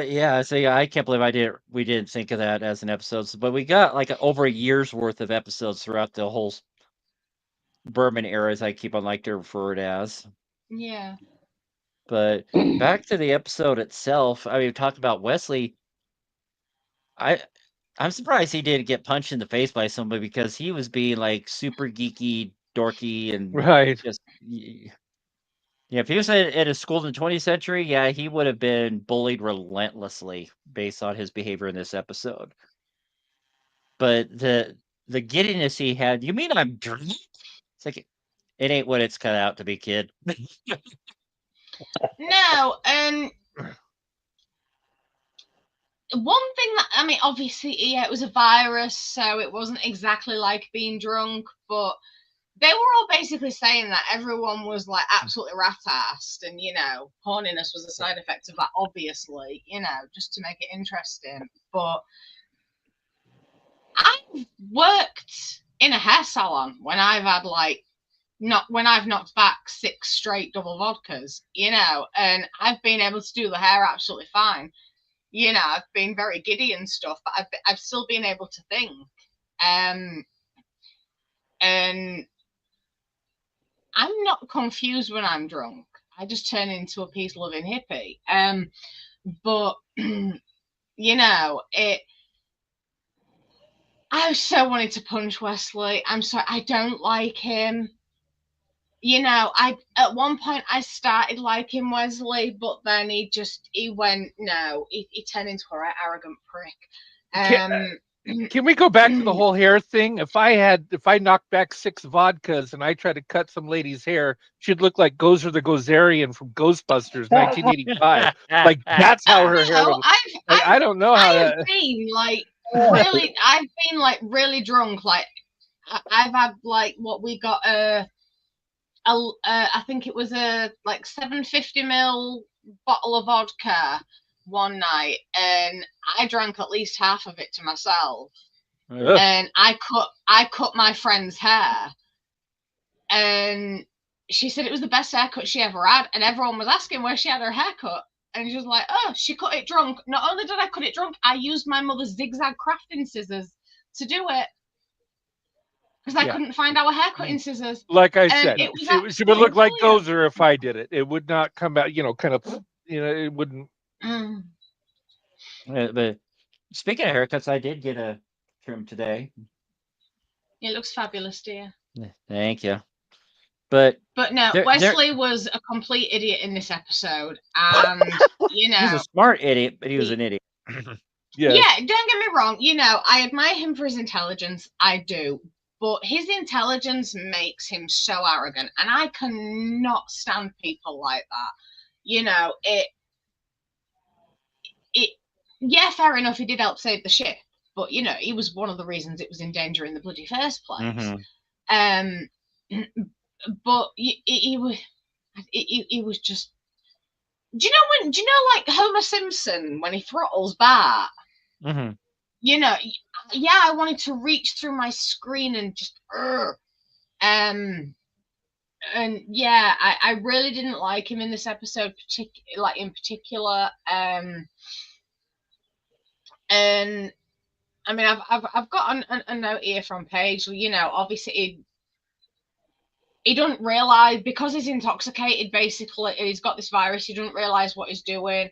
S1: yeah, so yeah, I can't believe we didn't think of that as an episode. But we got like over a year's worth of episodes throughout the whole Berman era, as I keep on like to refer it as.
S2: Yeah.
S1: But back to the episode itself, I mean, talk about Wesley. I'm surprised he didn't get punched in the face by somebody, because he was being like super geeky, dorky, and
S3: Right.
S1: just if he was at a school in the 20th century, yeah, he would have been bullied relentlessly based on his behavior in this episode. But the giddiness he had, you mean I'm drunk? It's like, it ain't what it's cut out to be, kid.
S2: No, one thing that, I mean, obviously, yeah, it was a virus, so it wasn't exactly like being drunk, but they were all basically saying that everyone was like absolutely rat-assed, and you know, horniness was a side effect of that, obviously, you know, just to make it interesting. But I've worked in a hair salon when I've had like when I've knocked back 6 straight double vodkas, you know, and I've been able to do the hair absolutely fine. You know, I've been very giddy and stuff, but I've still been able to think. And I'm not confused when I'm drunk. I just turn into a peace-loving hippie. But you know, I so wanted to punch Wesley. I'm sorry, I don't like him. You know, at one point I started liking Wesley, but then he went, no, he turned into a right arrogant prick.
S3: Can we go back to the whole hair thing? If I knocked back 6 vodkas and I tried to cut some lady's hair, she'd look like Gozer the Gozerian from Ghostbusters 1985. Like, that's how her hair would. I don't know how
S2: I've been like really drunk. Like, I've had like what we got I think it was a like 750ml bottle of vodka one night, and I drank at least half of it to myself.
S1: Ugh.
S2: And I cut my friend's hair, and she said it was the best haircut she ever had, and everyone was asking where she had her haircut, and she was like, oh, she cut it drunk. Not only did I cut it drunk, I used my mother's zigzag crafting scissors to do it, because I couldn't find our haircutting scissors.
S3: Like I said, she would look like Gozer if I did it. It would not come out, you know, kind of, you know, it wouldn't.
S1: But speaking of haircuts, I did get a trim today.
S2: It looks fabulous, dear.
S1: Thank you. But
S2: no, Wesley was a complete idiot in this episode, and you know,
S1: he's a smart idiot, but he was an idiot.
S2: Yeah, don't get me wrong. You know, I admire him for his intelligence. I do. But his intelligence makes him so arrogant, and I cannot stand people like that. You know, yeah, fair enough, he did help save the ship, but you know, he was one of the reasons it was in danger in the bloody first place. But he was just. Do you know like Homer Simpson when he throttles Bart? You know, I wanted to reach through my screen and just And yeah, I really didn't like him in this episode, in particular. And I mean, I've got a note here from Paige. You know, obviously he doesn't realize, because he's intoxicated. Basically, he's got this virus. He doesn't realize what he's doing.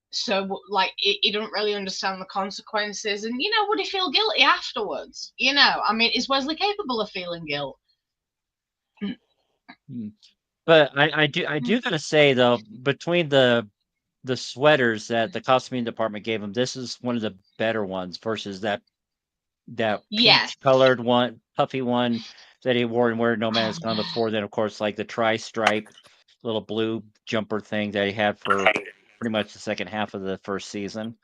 S2: So, like, he doesn't really understand the consequences. And, you know, would he feel guilty afterwards? You know, I mean, is Wesley capable of feeling guilt?
S1: But I do gotta say though, between the sweaters that the costuming department gave him, this is one of the better ones versus that
S2: Yes.
S1: peach colored one, puffy one that he wore in Where No Man Has Gone before. Then of course, like the tri-stripe little blue jumper thing that he had for pretty much the second half of the first season.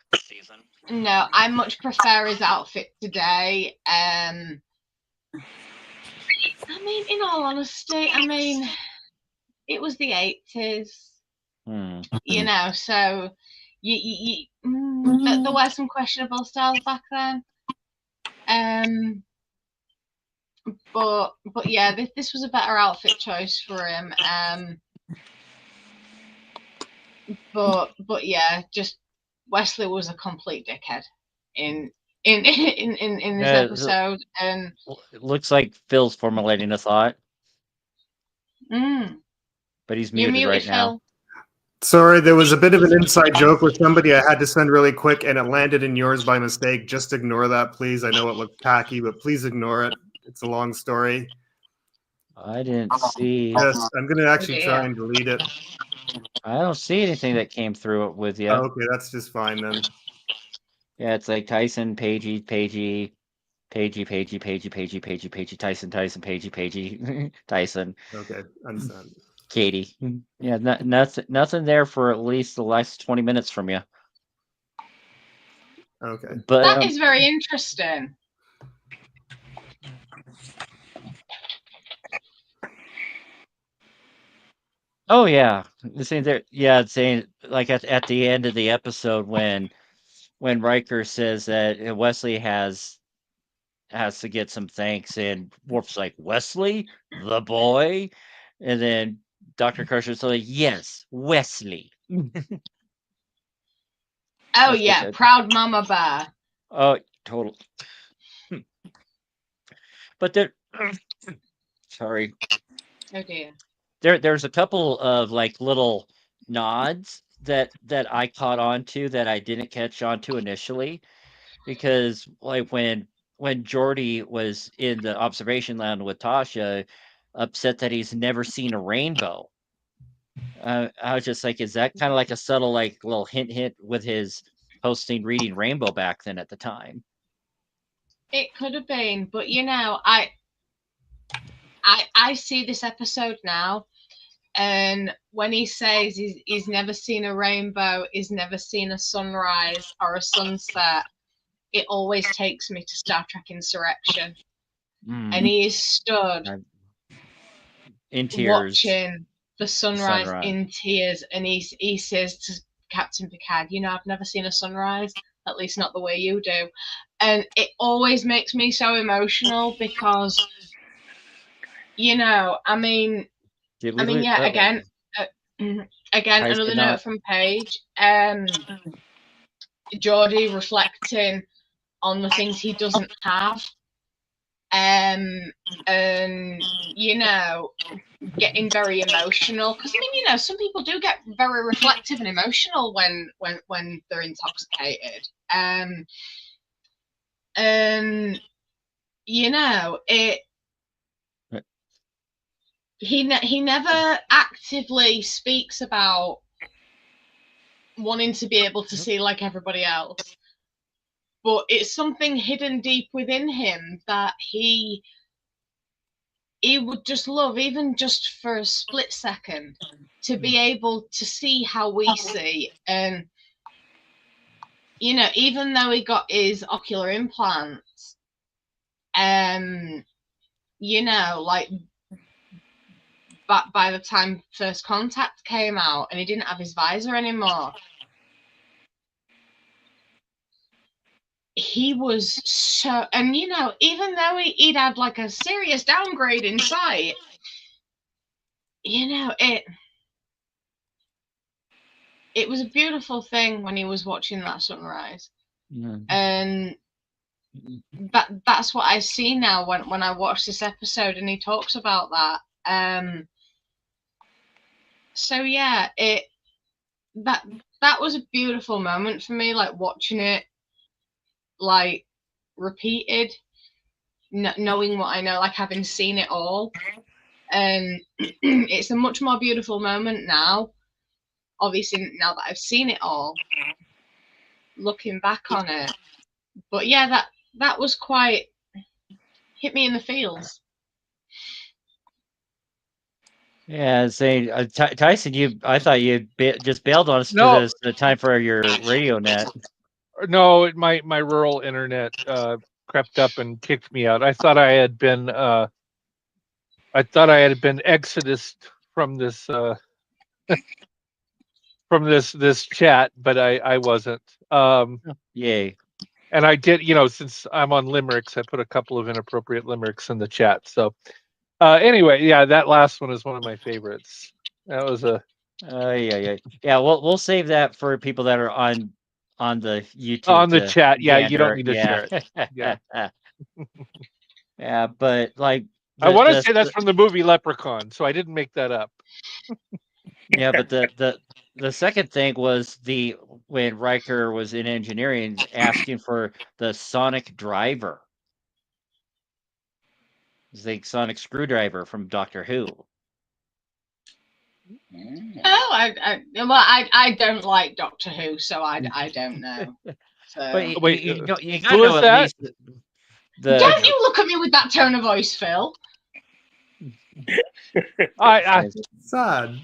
S2: No, I much prefer his outfit today. I mean, in all honesty, I mean, it was the 80s, you know, so there were some questionable styles back then. But yeah, this was a better outfit choice for him. But yeah, just Wesley was a complete dickhead in this episode, and
S1: it looks like Phil's formulating a thought. But he's muted right now.
S4: Sorry, there was a bit of an inside joke with somebody I had to send really quick, and it landed in yours by mistake. Just ignore that, please. I know it looks tacky, but please ignore it. It's a long story.
S1: I didn't see.
S4: Yes, I'm going to actually try and delete it.
S1: I don't see anything that came through it with you.
S4: Oh, okay, that's just fine then.
S1: Yeah, it's like Tyson, Pagey, Tyson, Pagey, Tyson.
S4: Okay, understand.
S1: Katie. Yeah, nothing there for at least the last 20 minutes from you.
S4: Okay.
S1: But
S2: that is very interesting.
S1: Oh yeah, saying there. Yeah, saying like at the end of the episode when Riker says that Wesley has to get some thanks, and Worf's like, Wesley, the boy, and then Dr. Crusher's like, yes, Wesley.
S2: Oh yeah, proud mama bear.
S1: Oh, total. But there, sorry.
S2: Oh dear.
S1: There's a couple of like little nods that I caught on to that I didn't catch on to initially, because like when Geordi was in the observation lounge with Tasha, upset that he's never seen a rainbow. I was just like, is that kind of like a subtle like little hint with his hosting reading Rainbow back then at the time?
S2: It could have been, but you know, I see this episode now, and when he says he's never seen a rainbow, he's never seen a sunrise or a sunset, it always takes me to Star Trek Insurrection. And he is stood
S1: in tears,
S2: watching the sunrise in tears, and he says to Captain Picard, you know, I've never seen a sunrise, at least not the way you do. And it always makes me so emotional because, you know, I mean, yeah, again, another note from Paige. Geordi reflecting on the things he doesn't have, and you know, getting very emotional, because I mean, you know, some people do get very reflective and emotional when they're intoxicated, and you know, he never actively speaks about wanting to be able to see like everybody else, but it's something hidden deep within him that he would just love, even just for a split second, to be able to see how we see. And you know, even though he got his ocular implants, you know, like by the time First Contact came out and he didn't have his visor anymore, he was so, and you know, even though he'd had like a serious downgrade in sight, it was a beautiful thing when he was watching that sunrise.
S1: Mm.
S2: And that's what I see now when I watch this episode and he talks about that. So yeah, that was a beautiful moment for me, like watching it like repeated, knowing what I know, like having seen it all. And it's a much more beautiful moment now, obviously, now that I've seen it all, looking back on it. But yeah, that was quite hit me in the feels.
S1: Yeah, say Tyson, I thought you just bailed on us
S3: No.
S1: because it's the time for your radio net.
S3: No, my rural internet crept up and kicked me out. I thought I had been exodus from this from this chat, but I wasn't.
S1: Yay.
S3: And I did, since I'm on limericks, I put a couple of inappropriate limericks in the chat. So anyway, yeah, that last one is one of my favorites. That was a
S1: yeah. We'll save that for people that are on the YouTube.
S3: On the chat, yeah, you don't need to share it. Yeah.
S1: Yeah, but like
S3: I want to say that's from the movie Leprechaun, so I didn't make that up.
S1: Yeah, but the second thing was when Riker was in engineering asking for the sonic driver. It's the sonic screwdriver from Doctor Who.
S2: Oh, I don't like Doctor Who, so I don't know. So.
S1: But
S3: Wait,
S1: you got to
S3: who
S1: know
S3: is
S1: at
S3: that?
S1: least
S2: Don't you look at me with that tone of voice, Phil.
S4: Sad.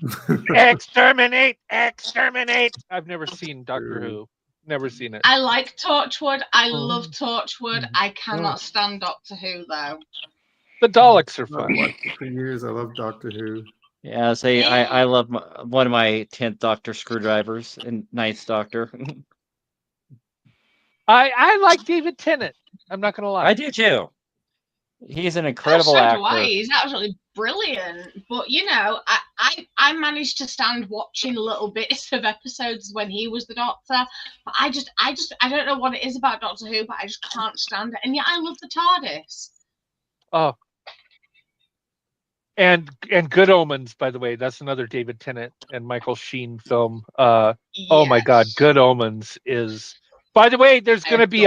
S3: Exterminate! I've never seen Doctor Who. Never seen it.
S2: I like Torchwood. I love Torchwood. I cannot stand Doctor Who, though.
S3: The Daleks are fun.
S4: I've watched it for years. I love Doctor Who.
S1: Yeah, I love one of my 10th Doctor screwdrivers and 9th Doctor.
S3: I like David Tennant. I'm not gonna lie.
S1: I do too. He's an incredible actor.
S2: Do I. He's absolutely brilliant. But I managed to stand watching little bits of episodes when he was the Doctor. But I don't know what it is about Doctor Who, but I just can't stand it. And yet I love the TARDIS.
S3: Oh. And Good Omens, by the way, that's another David Tennant and Michael Sheen film. Yes. Oh my God, Good Omens is. By the way, there's going to be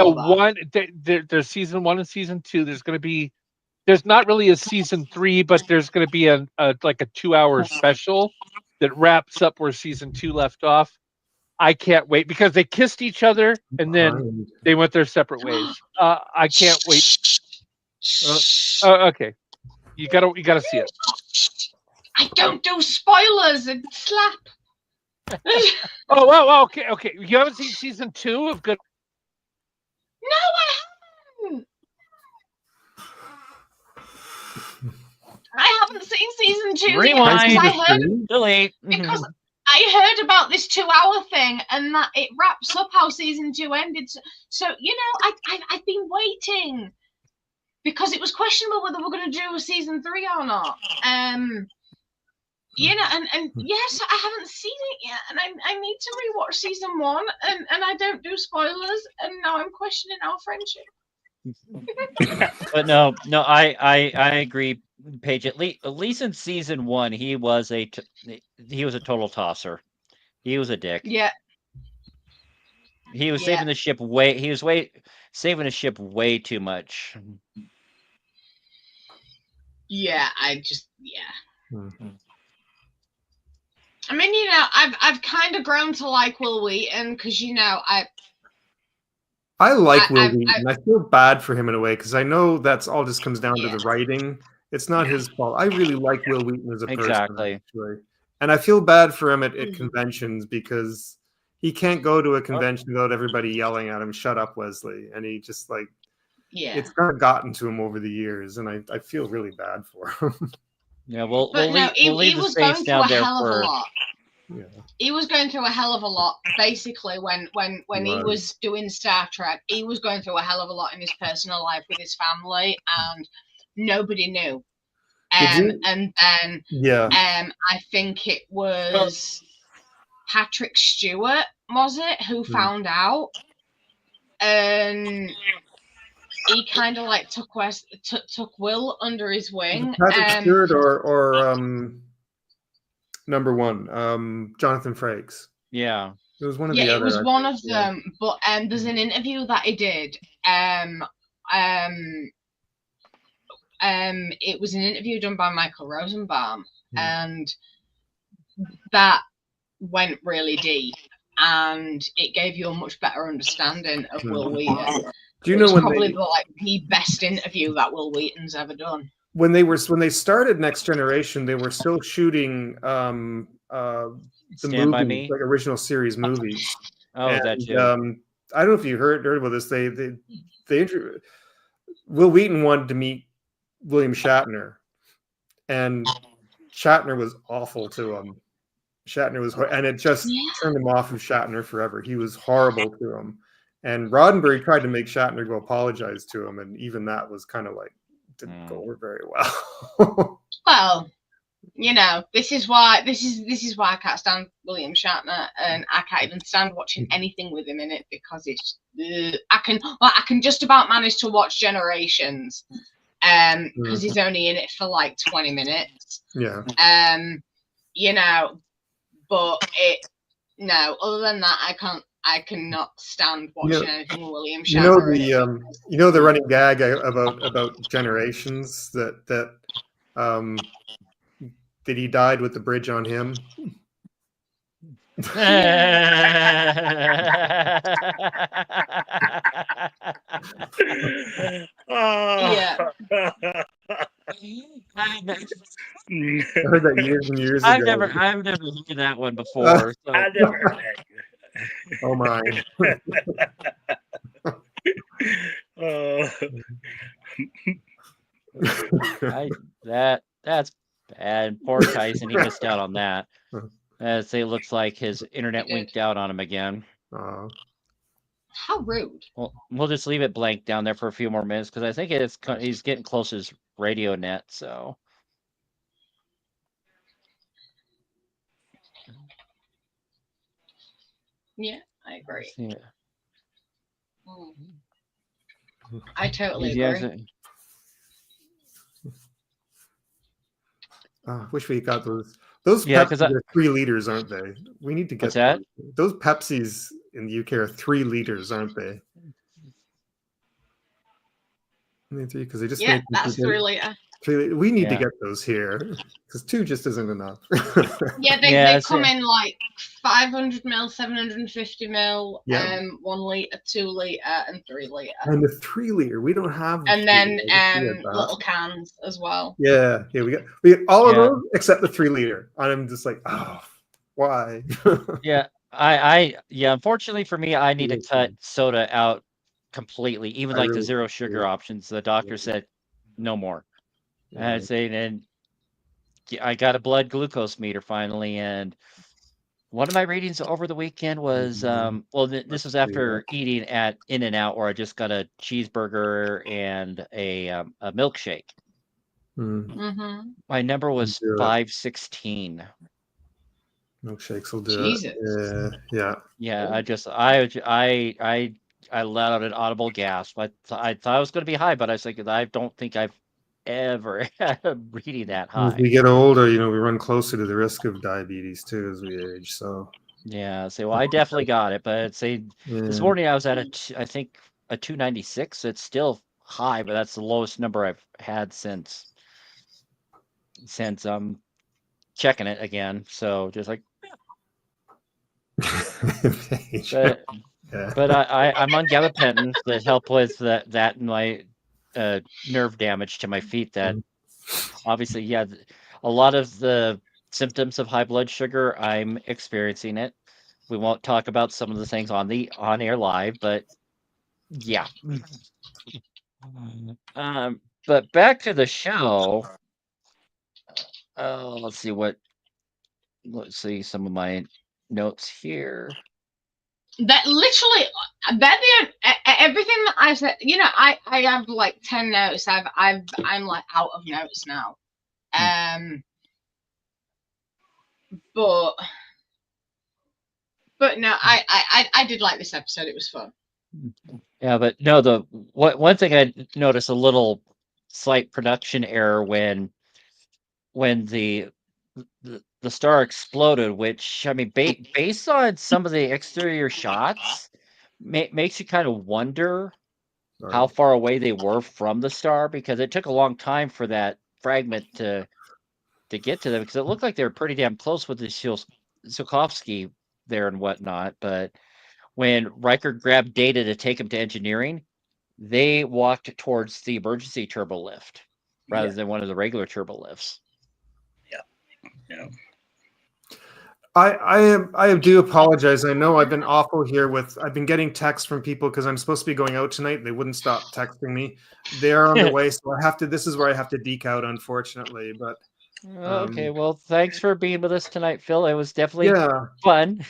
S3: there's season 1 and season 2. There's not really a season 3, but there's going to be a 2-hour special that wraps up where season 2 left off. I can't wait because they kissed each other and then they went their separate ways. I can't wait. Okay. You gotta see it.
S2: I don't do spoilers and slap.
S3: Oh well, okay. You haven't seen season 2 of Good?
S2: No, I haven't. I haven't seen season 2
S1: Rewind. Delete.
S2: Because I heard about this 2-hour thing and that it wraps up how season 2 ended. So I've been waiting. Because it was questionable whether we're going to do a season 3 or not. And yes, I haven't seen it yet, and I need to rewatch season 1, and I don't do spoilers, and now I'm questioning our friendship.
S1: But no, I agree, Paige. At least in season 1, he was a total tosser. He was a dick.
S2: Yeah.
S1: He was saving the ship saving the ship way too much.
S2: Yeah, I mean, I've kind of grown to like Will Wheaton because
S4: I like Will Wheaton. I feel bad for him in a way because I know that's all just comes down to the writing. It's not his fault. I really like Will Wheaton as a person. Exactly. And I feel bad for him at conventions because he can't go to a convention without everybody yelling at him, "Shut up, Wesley!" And he just it's kind of gotten to him over the years, and I feel really bad for him.
S1: Yeah, we'll leave the space down there for.
S2: Yeah. He was going through a hell of a lot, basically, when he was doing Star Trek. He was going through a hell of a lot in his personal life with his family, and nobody knew. And then I think it was Patrick Stewart, was it, who found out, and he kind of like took Will under his wing.
S4: Patrick Stewart or number one, Jonathan Frakes.
S1: Yeah.
S4: It was one of the other.
S2: It was one of them. But there's an interview that he did. It was an interview done by Michael Rosenbaum, and that went really deep, and it gave you a much better understanding of Will Wheaton.
S4: Do you know when
S2: probably the best interview that Will Wheaton's ever done?
S4: When they started Next Generation, they were still shooting the
S1: Stand By
S4: movies,
S1: Me,
S4: like original series movies.
S1: That too.
S4: I don't know if you heard about this. Will Wheaton wanted to meet William Shatner, and Shatner was awful to him. Shatner was, and it just turned him off of Shatner forever. He was horrible to him. And Roddenberry tried to make Shatner go apologize to him, and even that was kind of like didn't go over very well.
S2: Well, you know, this is why I can't stand William Shatner, and I can't even stand watching anything with him in it because it's I can just about manage to watch Generations, because he's only in it for like 20 minutes.
S4: Yeah.
S2: You know, but other than that, I cannot stand watching anything with William Shatner.
S4: You know the running gag about Generations that he died with the bridge on him.
S2: Yeah.
S4: I heard that years and years ago.
S1: I've never heard that one before. So.
S6: I've never heard that.
S4: Oh my.
S1: That's bad. Poor Tyson, he missed out on that. As it looks like his internet winked out on him again.
S2: How rude.
S1: Well, we'll just leave it blank down there for a few more minutes because I think he's getting close to his radio net. So.
S2: Yeah, I agree.
S1: Yeah.
S2: I totally agree.
S4: Wish we got those. Those Pepsis are 3 liters, aren't they? We need to get those Pepsis in the UK are 3 liters, aren't they? Because they just make
S2: that's 3 liter.
S4: We need to get those here because 2 just isn't enough.
S2: They come in like 500 ml, 750 ml, 1 liter, 2 liter, and 3 liter.
S4: And the 3 liter, we don't have.
S2: And then little cans as well.
S4: Yeah, we got all of those except the 3 liter. I'm just like, oh, why?
S1: Unfortunately for me, I need to cut soda out completely. Even like the 0 sugar options. The doctor said no more. I say, and I got a blood glucose meter finally, and one of my readings over the weekend was this was after eating at In-N-Out, where I just got a cheeseburger and a milkshake. My number was 516.
S4: Milkshakes will do
S2: it.
S4: Yeah.
S1: I let out an audible gasp. I thought I was going to be high, but I was like, I don't think I've ever had a reading that high.
S4: As we get older, we run closer to the risk of diabetes too as we age. So
S1: I definitely got it, but this morning I was at I think a 296. It's still high, but that's the lowest number I've had since checking it again. So just like, but I'm on gabapentin that help with that and my nerve damage to my feet. That obviously, a lot of the symptoms of high blood sugar, I'm experiencing it. We won't talk about some of the things on air live, but yeah. But back to the show. Let's see some of my notes here.
S2: That literally, everything that I've said, I have like 10 notes. I'm like out of notes now. But no, I did like this episode. It was fun.
S1: Yeah, but no, one thing I noticed, a little slight production error when the star exploded, which, I mean, based on some of the exterior shots, makes you kind of wonder how far away they were from the star, because it took a long time for that fragment to get to them, because it looked like they were pretty damn close with the Tsiolkovsky there and whatnot. But when Riker grabbed Data to take him to engineering, they walked towards the emergency turbo lift rather than one of the regular turbo lifts.
S6: Yeah.
S4: I do apologize. I know I've been awful here I've been getting texts from people because I'm supposed to be going out tonight. They wouldn't stop texting me. They're on the way, so this is where I have to deke out, unfortunately. But
S1: okay, well, thanks for being with us tonight, Phil. It was definitely fun.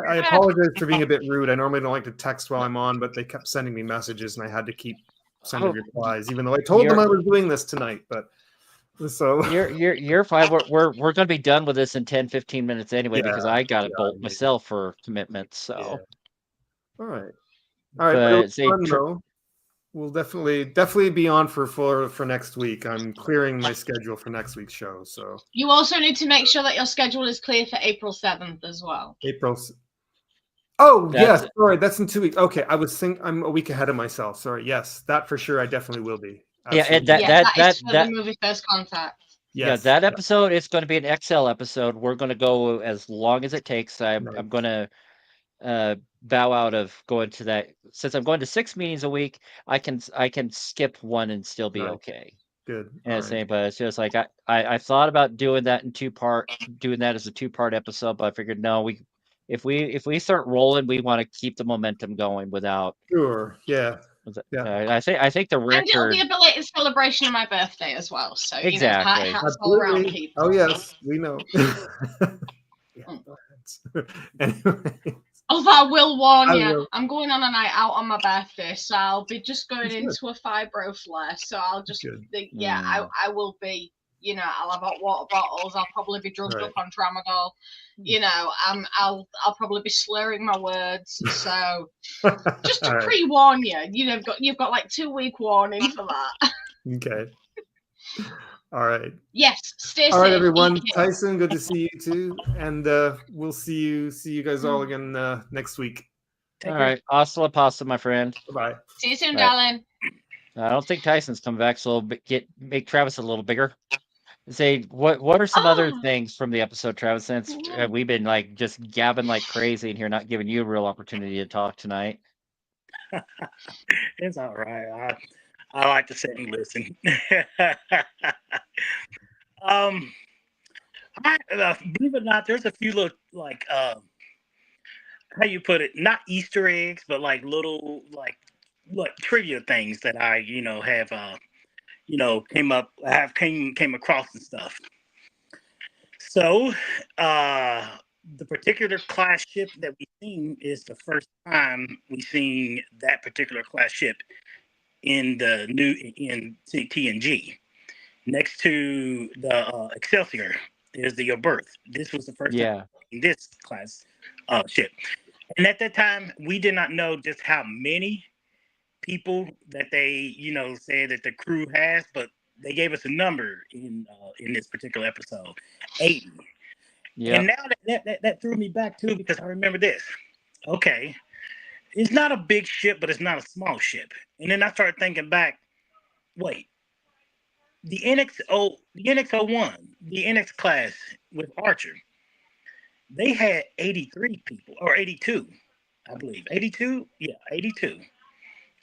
S4: I apologize for being a bit rude. I normally don't like to text while I'm on, but they kept sending me messages, and I had to keep sending replies, even though I told them I was doing this tonight. But so
S1: you're fine. We're going to be done with this in 10-15 minutes anyway, because I got to bolt myself for commitments. So
S4: all right. But we'll definitely be on for next week. I'm clearing my schedule for next week's show. So
S2: you also need to make sure that your schedule is clear for April 7th as well.
S4: Sorry, that's in 2 weeks. Okay, I'm a week ahead of myself. Sorry. Yes, that for sure. I definitely will be.
S1: Absolutely.
S2: That is for the movie First Contact.
S1: Yes. Yeah, that episode is going to be an XL episode. We're going to go as long as it takes. I'm going to bow out of going to that. Since I'm going to 6 meetings a week, I can skip one and still be okay.
S4: Good.
S1: But it's just like I thought about doing that as a 2-part episode, but I figured no, if we start rolling, we want to keep the momentum going without.
S4: Sure. Yeah.
S1: I think the record.
S2: And it'll be a belated celebration of my birthday as well. So
S1: exactly.
S2: Hats all around, people.
S4: Oh yes, we know.
S2: Anyway. Although I will warn you, I'm going on a night out on my birthday, so I'll be just going into a fibro flare. So I'll just I will be. I'll have hot water bottles. I'll probably be drugged up on tramadol. I'll probably be slurring my words. So just to pre-warn you, you've got like 2-week warning for that.
S4: Okay. All right.
S2: Yes. Stay safe.
S4: All right, everyone. Tyson, good to see you too, and we'll see you guys all again next week.
S1: All right. Hasta la pasta, my friend.
S4: Bye.
S2: See you soon, darling.
S1: I don't think Tyson's coming back, so make Travis a little bigger. Say what are some other things from the episode, Travis? Since we've been like just gabbing like crazy in here, not giving you a real opportunity to talk tonight.
S6: It's all right. I like to sit and listen. Believe it or not, there's a few little like how you put it, not Easter eggs, but like little like trivia things that I have came across and stuff. So the particular class ship that we've seen is the first time we've seen that particular class ship in the new TNG. Next to the Excelsior is the Birth. This was the first time in this class ship. And at that time, we did not know just how many people that they said that the crew has, but they gave us a number in this particular episode, 80. And now that threw me back too, because I remember this. Okay, it's not a big ship, but it's not a small ship. And then I started thinking back, wait, the NX01, the NX class with Archer, they had 83 people, or 82, I believe. 82? Yeah, 82.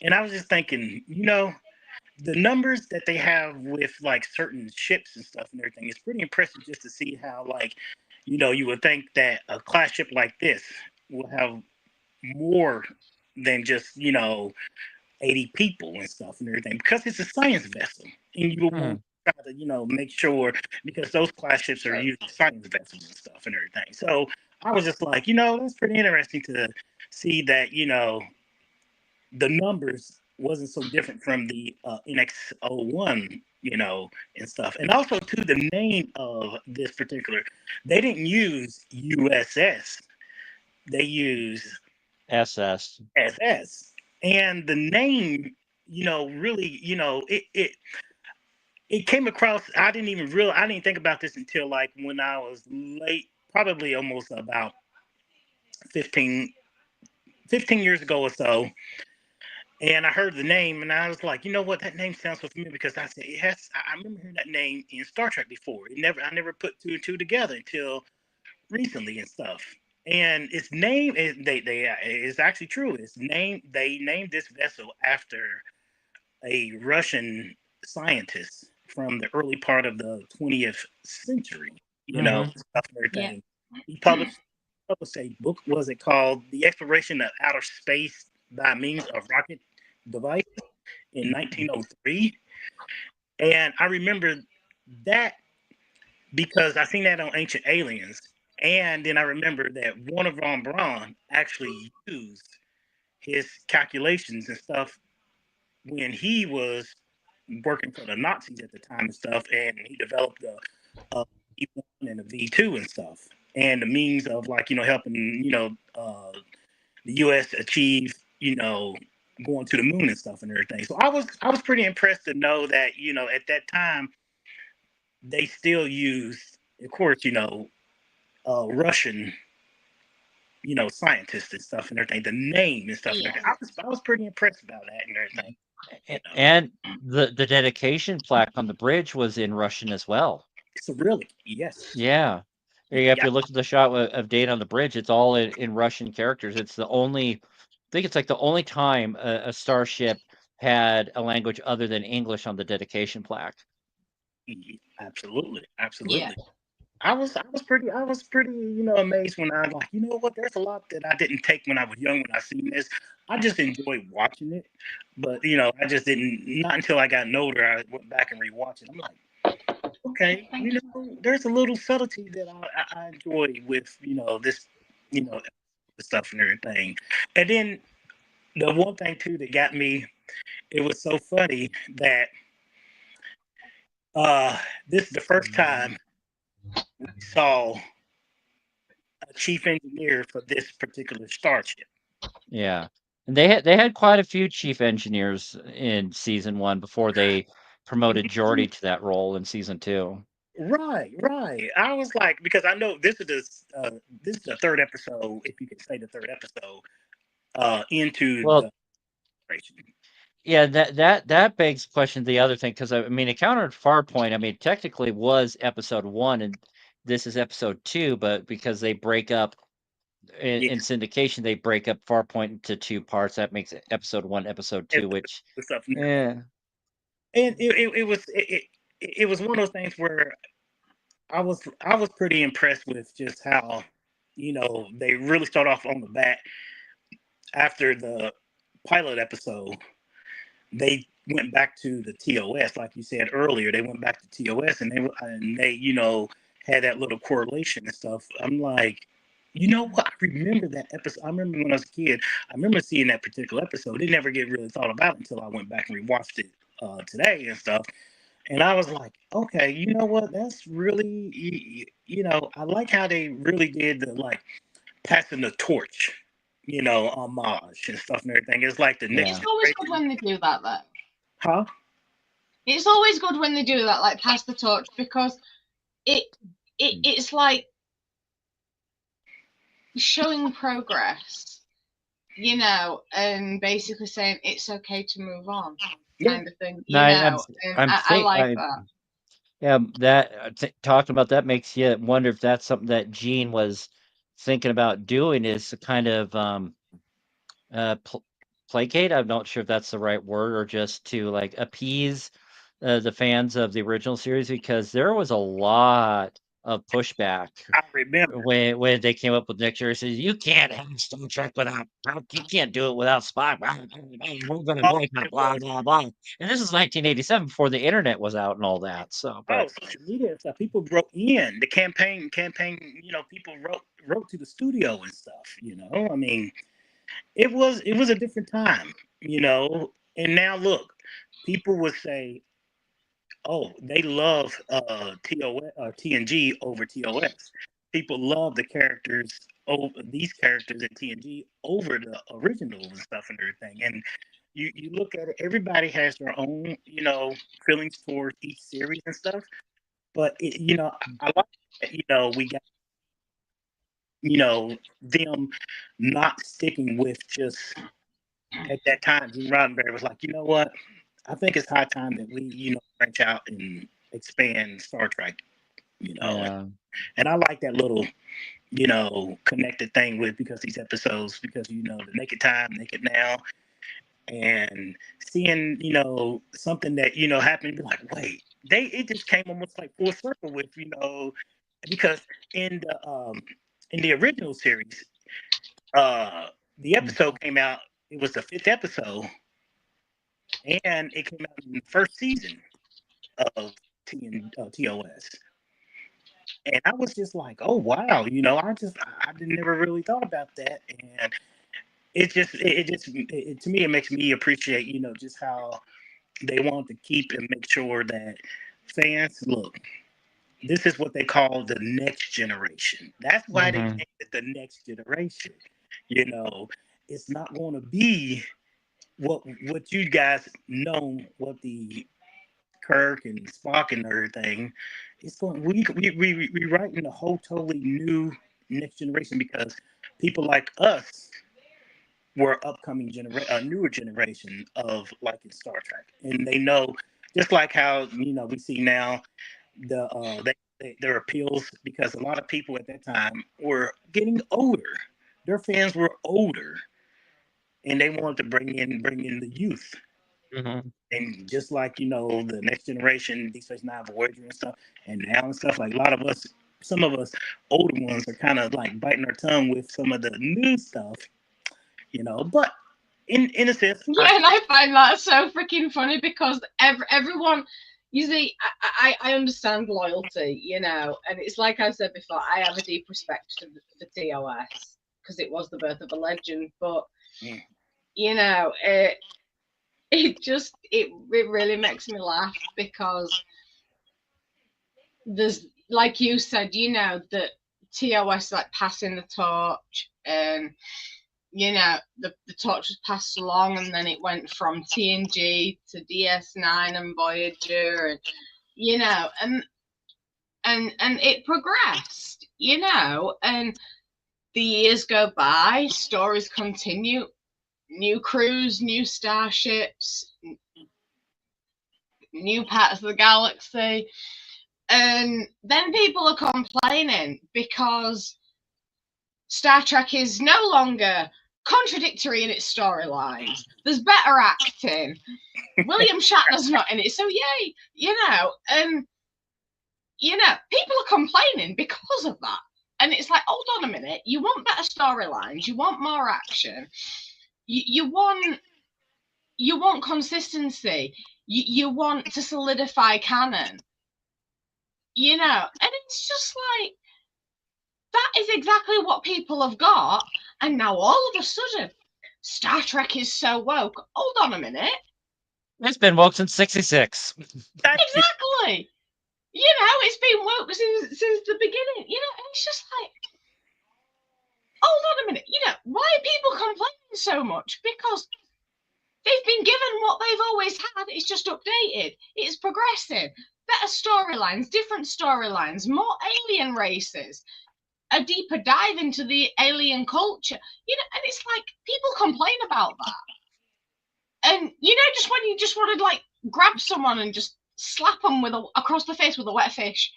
S6: And I was just thinking, the numbers that they have with like certain ships and stuff and everything is pretty impressive, just to see how you would think that a class ship like this will have more than just 80 people and stuff and everything, because it's a science vessel, and you will try to make sure, because those class ships are usually science vessels and stuff and everything. So I was just like, that's pretty interesting to see that the numbers wasn't so different from the NX-01, and stuff. And also, to the name of this particular, they didn't use USS, they used
S1: SS.
S6: SS. And the name, really, it came across. I didn't think about this until like when I was late, probably almost about 15 years ago or so. And I heard the name, and I was like, you know what? That name sounds so familiar, because I said, yes, I remember hearing that name in Star Trek before. I never put two and two together until recently and stuff. And its name is it's actually true. They named this vessel after a Russian scientist from the early part of the 20th century. Stuff and everything. Yeah. He published a book. Was it called "The Exploration of Outer Space by Means of Rocket Device" in 1903? And I remember that because I seen that on Ancient Aliens. And then I remember that Warner von Braun actually used his calculations and stuff when he was working for the Nazis at the time and stuff, and he developed the V1 and the V2 and stuff, and the means of helping the U.S. achieve going to the moon and stuff and everything. So I was pretty impressed to know that at that time they still used, of course, Russian, scientists and stuff and everything, the name and stuff. Yeah. And everything. I was pretty impressed about that and everything.
S1: And the dedication plaque on the bridge was in Russian as well.
S6: So really, yes.
S1: Yeah. If you look at the shot of Data on the bridge, it's all in Russian characters. It's the only, I think it's like the only time a starship had a language other than English on the dedication plaque.
S6: Absolutely. Yeah. I was pretty amazed when I was like, what? There's a lot that I didn't take when I was young when I seen this. I just enjoyed watching it, but I just didn't. Not until I got older, I went back and rewatched it. I'm like, okay, there's a little subtlety that I enjoy with this, the stuff and everything. And then the one thing too that got me, it was so funny that this is the first time we saw a chief engineer for this particular starship.
S1: Yeah, and they had quite a few chief engineers in season 1 before they promoted Geordi to that role in season 2.
S6: Right. I was like, because I know this is the third episode, if you can say the third episode, into the operation.
S1: Yeah, that begs the question. The other thing, because I mean, Encounter at Farpoint, I mean, technically was episode 1, and this is episode 2, but because they break up in syndication, they break up Farpoint into 2 parts. That makes it episode 1, episode 2, which
S6: yeah. And it was one of those things where I was pretty impressed with just how they really start off on the bat. After the pilot episode, they went back to the TOS, like you said earlier. They went back to TOS, and they had that little correlation and stuff. I'm like, what? I remember that episode. I remember when I was a kid. I remember seeing that particular episode. It never get really thought about until I went back and rewatched it today and stuff. And I was like, okay, you know what? That's really, I like how they really did the passing the torch, homage and stuff and everything. It's like the next.
S2: It's always good when they do that, though.
S6: Huh?
S2: It's always good when they do that, like pass the torch, because it's like showing progress, and basically saying it's okay to move on, kind of thing. I like that.
S1: Yeah, talking about that makes you wonder if that's something that Gene was thinking about doing, is to kind of placate. I'm not sure if that's the right word, or just to like appease the fans of the original series, because there was a lot of pushback.
S6: I remember
S1: when they came up with Nick Fury, says you can't have Star Trek without, you can't do it without Spock. We're going to boycott, blah blah blah. And this is 1987, before the internet was out and all that. So,
S6: social media and stuff. People wrote in the campaign. People wrote to the studio and stuff. I mean, it was a different time. And now look, people would say, "Oh, they love TOS or TNG over TOS." People love the characters over these characters in TNG over the originals and stuff and everything. And you look at it, everybody has their own, feelings towards each series and stuff. But I like that, we got them not sticking with just at that time. Gene Roddenberry was like, you know what? I think it's high time that we branch out and expand Star Trek.
S1: Yeah.
S6: And I like that little connected thing with because these episodes because the Naked Time, Naked Now, and seeing something that happened, be like, wait, it just came almost like full circle with because in the original series, the episode came out. It was the 5th episode, and it came out in the first season of TOS. And I was just like, oh wow, I never really thought about that, and it to me it makes me appreciate just how they want to keep and make sure that fans look. This is what they call the next generation. That's why they named it the next generation. It's not going to be what you guys know, what the Kirk and Spock and everything. It's going. We writing a whole totally new next generation because people like us were upcoming newer generation of liking Star Trek, and they know just like how we see now their appeals because a lot of people at that time were getting older. Their fans were older, and they wanted to bring in the youth.
S1: Mm-hmm.
S6: And just like the next generation, Deep Space Nine, Voyager, and stuff, and now and stuff, like a lot of us, some of us older ones are kind of like biting our tongue with some of the new stuff, But in a sense,
S2: yeah, and I find that so freaking funny because everyone. You see, I understand loyalty, and it's like I said before, I have a deep respect for TOS because it was the birth of a legend. But it really makes me laugh because there's, like you said, that TOS like passing the torch, and the torch was passed along, and then it went from TNG to DS9 and Voyager, and it progressed, and the years go by, stories continue, new crews, new starships, new parts of the galaxy, and then people are complaining because Star Trek is no longer contradictory in its storylines. There's better acting. William Shatner's not in it, so yay, and people are complaining because of that. And it's like, hold on a minute, you want better storylines, you want more action, you want consistency, you want to solidify canon, and it's just like, that is exactly what people have got, and now all of a sudden, Star Trek is so woke. Hold on a minute.
S1: It's been woke since '66.
S2: Exactly. It's been woke since the beginning. And it's just like, hold on a minute. Why are people complaining so much? Because they've been given what they've always had. It's just updated. It's progressive. Better storylines, different storylines, more alien races, a deeper dive into the alien culture, and it's like people complain about that. And just when you just want to like grab someone and just slap them across the face with a wet fish,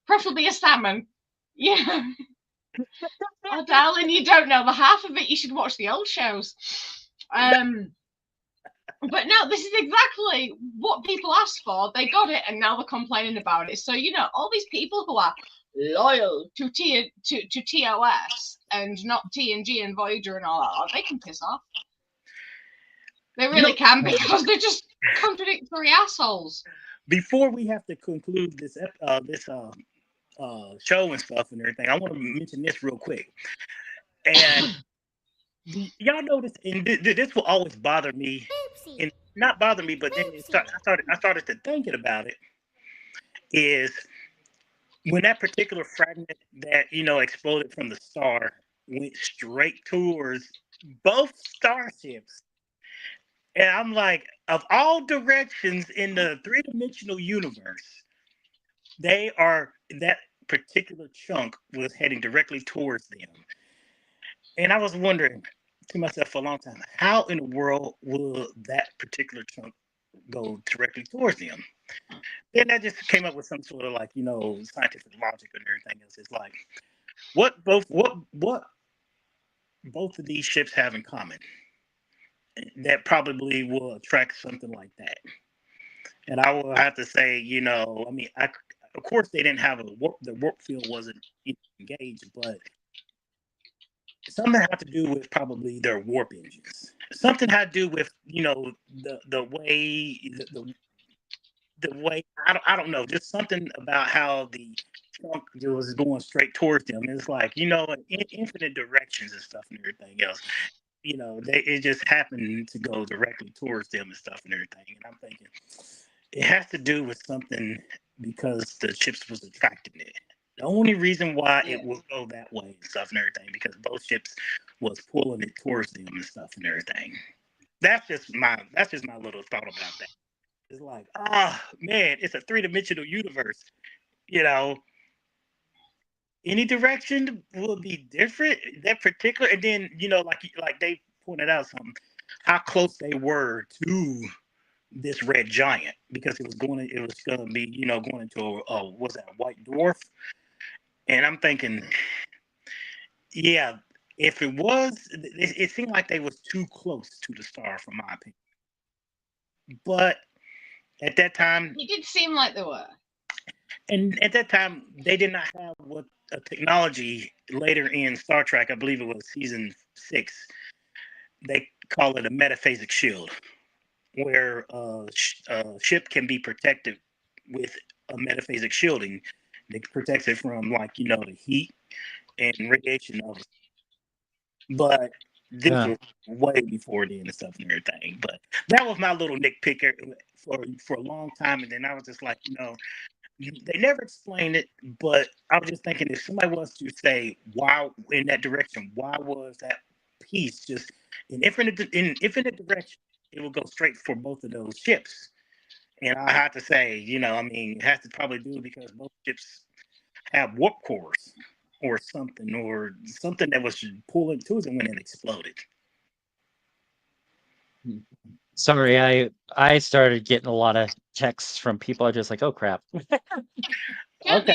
S2: preferably a salmon. Yeah. Oh, darling, you don't know the half of it. You should watch the old shows. But no, this is exactly what people asked for. They got it, and now they're complaining about it. So all these people who are loyal to TOS and not TNG and Voyager and all that, they can piss off. They really can, because they're just contradictory assholes.
S6: Before we have to conclude this show and stuff and everything, I want to mention this real quick. And y'all notice, and this will always bother me, and not bother me, but then I started to thinking about it. Is when that particular fragment that exploded from the star went straight towards both starships, and I'm like, of all directions in the three-dimensional universe, that particular chunk was heading directly towards them. And I was wondering to myself for a long time, how in the world will that particular chunk go directly towards them? Then I just came up with some sort of scientific logic and everything else. It's like what both of these ships have in common that probably will attract something like that. And I will have to say, I mean, of course they didn't have the warp field wasn't engaged, but something had to do with probably their warp engines. Something had to do with the way the way I don't know, just something about how the trunk was going straight towards them. It's like infinite directions and stuff and everything else. It just happened to go directly towards them and stuff and everything. And I'm thinking it has to do with something because the ships was attracting it. The only reason why it will go that way and stuff and everything because both ships was pulling it towards them and stuff and everything. That's just my little thought about that. It's like, man, it's a three-dimensional universe. Any direction will be different. That particular, and then like they pointed out something, how close they were to this red giant because it was going to be going into a was that a white dwarf, and I'm thinking, yeah, if it was, it seemed like they was too close to the star, from my opinion. But at that time,
S2: it did seem like they were.
S6: And at that time, they did not have what a technology later in Star Trek, I believe it was season 6, they call it a metaphasic shield, where a ship can be protected with a metaphasic shielding that protects it from the heat and radiation of it. But this was way before then and stuff and everything. But that was my little nitpicker for a long time. And then I was just like, they never explained it, but I was just thinking if somebody was to say why in that direction, why was that piece just in infinite direction? It will go straight for both of those ships. And I have to say, I mean, it has to probably do because both ships have warp cores or something that was pulling to them when it exploded.
S1: Sorry, I started getting a lot of texts from people. I just like, oh crap.
S2: Okay.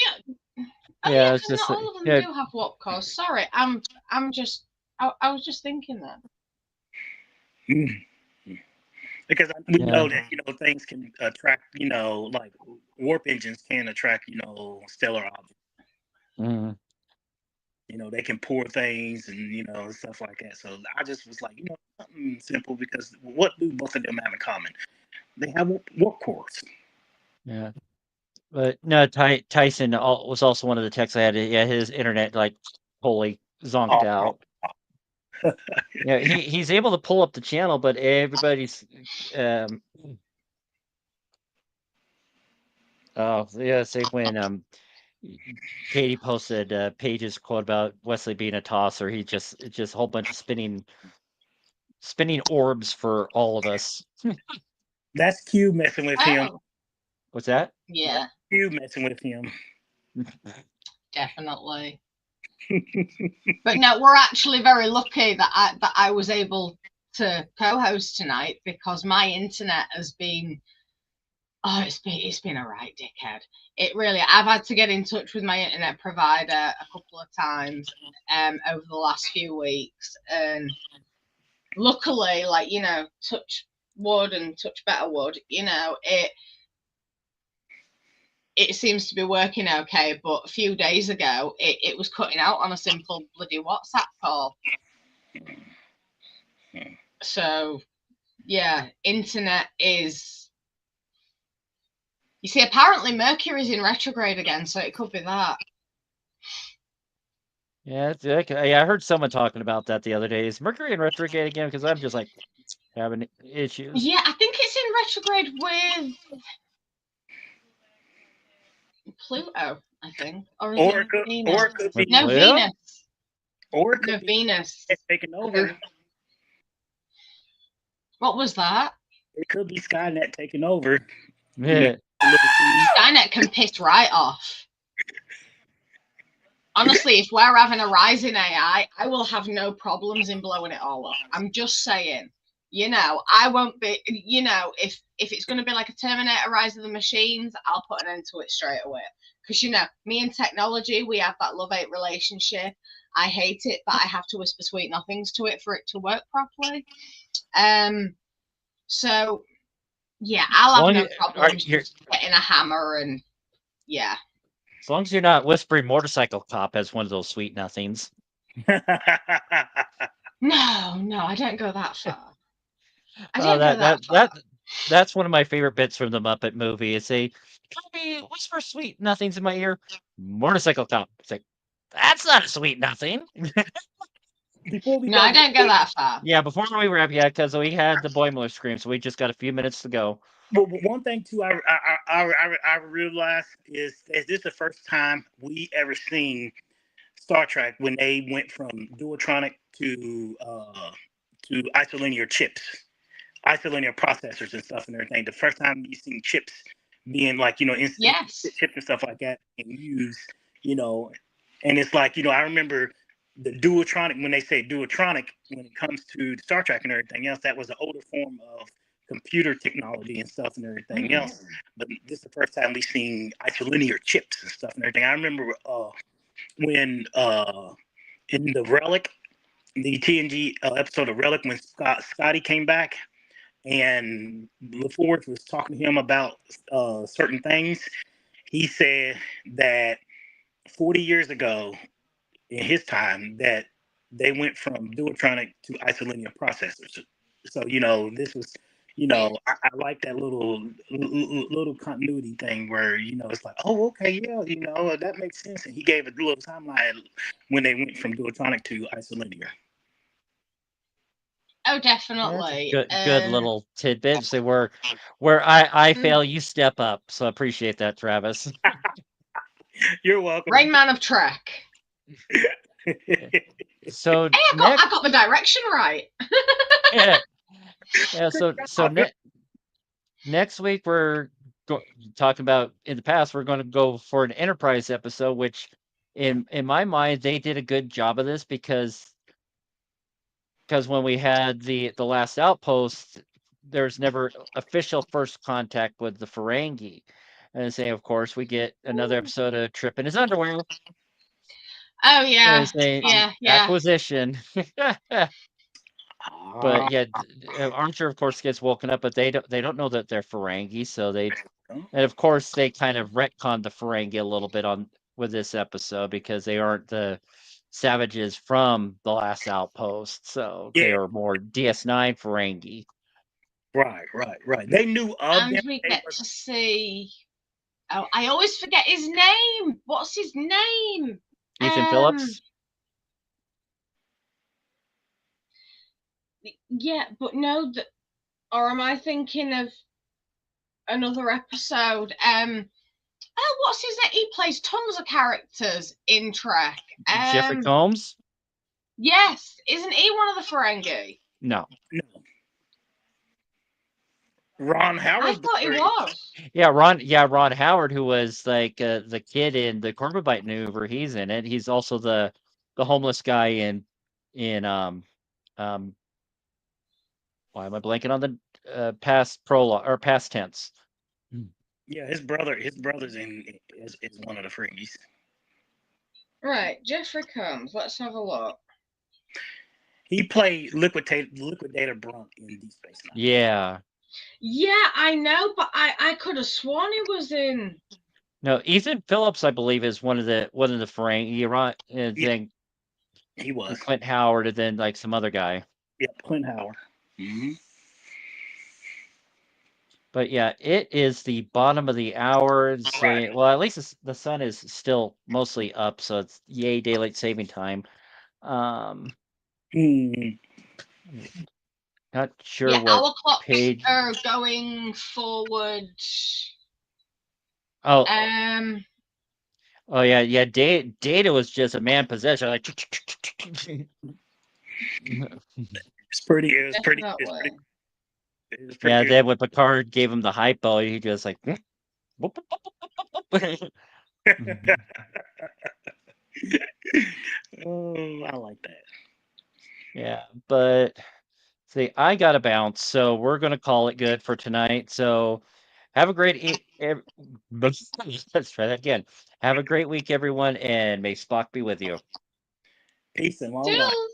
S1: Yeah,
S2: it's just not all of them do have warp cores. Sorry, I was just thinking that.
S6: Because we know that things can attract like warp engines can attract stellar objects. They can pour things and stuff like that. So I just was like something simple because what do both of them have in common? They have warp cores.
S1: Yeah, but no, Tyson was also one of the texts I had. Yeah, his internet totally zonked out. Yeah, he's able to pull up the channel, but everybody's say when Katie posted Paige's quote about Wesley being a tosser, it's just a whole bunch of spinning orbs for all of us.
S6: That's Q messing with him.
S1: What's that?
S2: Yeah,
S6: Q messing with him.
S2: Definitely. But no, we're actually very lucky that I was able to co-host tonight because my internet has been it's been a right dickhead. It really, I've had to get in touch with my internet provider a couple of times over the last few weeks, and luckily, touch wood and touch better wood, it seems to be working okay. But a few days ago, it was cutting out on a simple bloody WhatsApp call. So, yeah, internet is... You see, apparently Mercury's in retrograde again, so it could be that.
S1: Yeah, I heard someone talking about that the other day. Is Mercury in retrograde again? Because I'm just like having issues.
S2: Yeah, I think it's in retrograde with Pluto, I think. Or is it Venus?
S6: Or it could be
S2: no,
S1: Pluto?
S2: Venus.
S6: Or it could
S2: No,
S6: be
S2: Venus.
S6: taking over.
S2: What was that?
S6: It could be Skynet taking over.
S1: Yeah.
S2: Skynet can piss right off. Honestly, if we're having a rise in AI, I will have no problems in blowing it all up. I'm just saying, I won't be, if it's going to be like a Terminator Rise of the Machines, I'll put an end to it straight away. Because, me and technology, we have that love-hate relationship. I hate it, but I have to whisper sweet nothings to it for it to work properly. So, yeah, I'll have no problems just getting a hammer and, yeah.
S1: As long as you're not whispering motorcycle cop as one of those sweet nothings.
S2: No, I don't go that far. I don't go that far.
S1: That's one of my favorite bits from the Muppet movie. Is they whisper sweet nothings in my ear. Motorcycle cop. It's like, that's not a sweet nothing.
S2: No, I don't go that far.
S1: Yeah, before we wrap, because we had the Boimler scream, so we just got a few minutes to go.
S6: Well, one thing too, I realized is this the first time we ever seen Star Trek when they went from duotronic to isolinear chips, isolinear processors and stuff and everything. The first time you seen chips being like instant chips and stuff like that and used, and it's like I remember the duotronic, when they say duotronic when it comes to Star Trek and everything else, that was an older form of computer technology and stuff and everything else. But this is the first time we've seen isolinear chips and stuff and everything. I remember when in the Relic, the TNG episode of Relic, when Scotty came back and LaForge was talking to him about certain things, he said that 40 years ago in his time that they went from duotronic to isolinear processors. So this was I like that little continuity thing where it's like, oh, okay, yeah, that makes sense. And he gave a little timeline when they went from duotronic to isolinear.
S2: Oh, definitely.
S1: Good little tidbits. They were where I fail, you step up. So I appreciate that, Travis.
S6: You're welcome.
S2: Rain Man of Trek.
S1: So
S2: hey, I got the direction right.
S1: yeah. So next week we're talking about, in the past we're going to go for an Enterprise episode, which in my mind they did a good job of this because when we had the last Outpost, there's never official first contact with the Ferengi, and say of course we get another episode of Trip in his underwear.
S2: Oh yeah,
S1: yeah. Acquisition. But yeah, Archer of course gets woken up, but they don't know that they're Ferengi, so and of course they kind of retcon the Ferengi a little bit with this episode because they aren't the savages from the last Outpost, so they are more DS9 Ferengi.
S6: Right. They knew of
S2: and
S6: them.
S2: We get to see. Oh, I always forget his name. What's his name?
S1: Ethan Phillips.
S2: Yeah, but no, or am I thinking of another episode? Oh, what's his name? He plays tons of characters in Trek.
S1: Jeffrey Combs?
S2: Yes. Isn't he one of the Ferengi?
S1: No.
S6: Ron Howard.
S2: I thought he was.
S1: Yeah, Ron Howard, who was like the kid in the Corbomite maneuver. He's in it. He's also the homeless guy in why am I blanking on the past prologue or past tense?
S6: Yeah, his brother's is one of the Ferengis.
S2: Right, Jeffrey Combs. Let's have a look.
S6: He played Liquidator Brunt in Deep Space Nine.
S1: Yeah.
S2: Yeah, I know, but I could have sworn he was in.
S1: No, Ethan Phillips, I believe, is one of the Ferengi, right? And then
S6: he was
S1: Clint Howard, and then like some other guy.
S6: Yeah, Clint Howard. Mm-hmm.
S1: But yeah, it is the bottom of the hour.
S6: Right.
S1: Well, at least the sun is still mostly up, so it's yay daylight saving time. Not sure
S2: Yeah,
S1: what
S2: our clocks
S1: page.
S2: are going forward.
S1: Oh,
S2: Oh
S1: yeah. Data was just a man possessed. Like,
S6: It's pretty. It was pretty. It's
S2: definitely.
S6: pretty. It was pretty
S1: yeah.
S6: good.
S1: Then when Picard gave him the hypo, he just like.
S6: Oh, I like that.
S1: Yeah, but see, I got to bounce, so we're gonna call it good for tonight. So have a great. Let's try that again. Have a great week, everyone, and may Spock be with you.
S6: Peace and long life.
S2: Toodles.